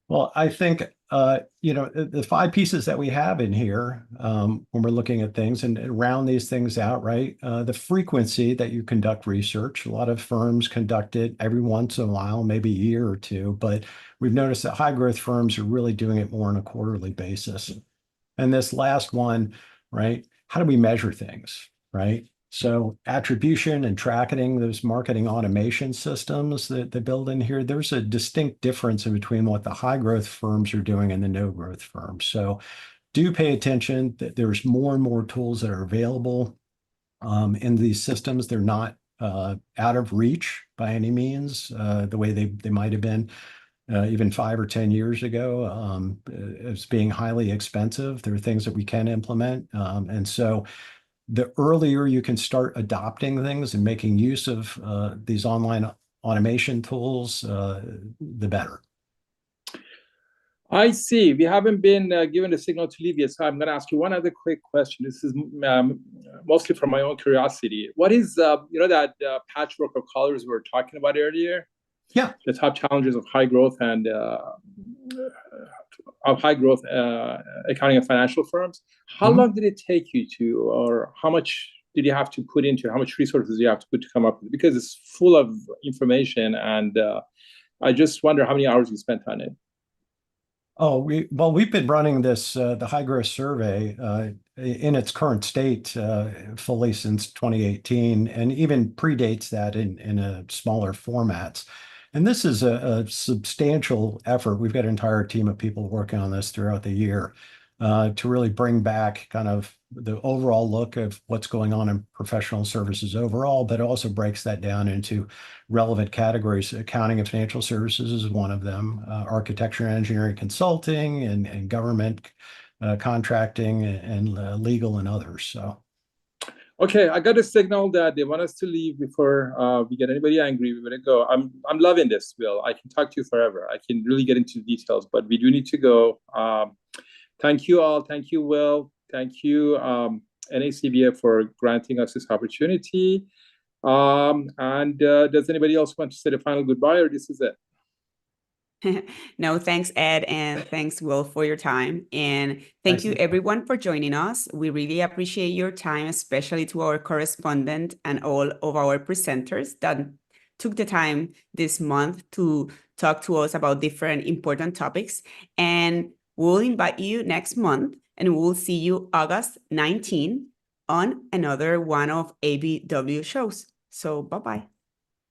Well, I think, the 5 pieces that we have in here, when we're looking at things and round these things out, right? The frequency that you conduct research. A lot of firms conduct it every once in a while, maybe a year or two, but we've noticed that high growth firms are really doing it more on a quarterly basis. And this last one, right? How do we measure things, right? So attribution and tracking, those marketing automation systems that they build in here, there's a distinct difference in between what the high growth firms are doing and the no growth firms. So do pay attention that there's more and more tools that are available in these systems. They're not out of reach by any means, the way they might have been even 5 or 10 years ago, as being highly expensive. There are things that we can implement. And so the earlier you can start adopting things and making use of these online automation tools, the better. I see. We haven't been given the signal to leave yet, so I'm going to ask you one other quick question. This is mostly from my own curiosity. What is, that patchwork of colors we were talking about earlier? Yeah. The top challenges of high growth and accounting and financial firms. How long did it take you to, or how much did you have to put into, how much resources do you have to put to come up with it? Because it's full of information, and I just wonder how many hours you spent on it. Oh, we've been running this, the high growth survey in its current state fully since 2018, and even predates that in a smaller formats. And this is a substantial effort. We've got an entire team of people working on this throughout the year to really bring back kind of the overall look of what's going on in professional services overall, but it also breaks that down into relevant categories. Accounting and financial services is one of them, architecture and engineering consulting, and government contracting, and legal, and others. So. Okay, I got a signal that they want us to leave before we get anybody angry. We better go. I'm loving this, Will. I can talk to you forever. I can really get into details, but we do need to go. Thank you all. Thank you, Will. Thank you, NACBA, for granting us this opportunity. And does anybody else want to say the final goodbye, or this is it? No, thanks, Ed, and thanks, Will, for your time. And thank you, everyone, for joining us. We really appreciate your time, especially to our correspondent and all of our presenters. took the time this month to talk to us about different important topics. And we'll invite you next month, and we'll see you August 19 on another one of ABW shows. So bye-bye.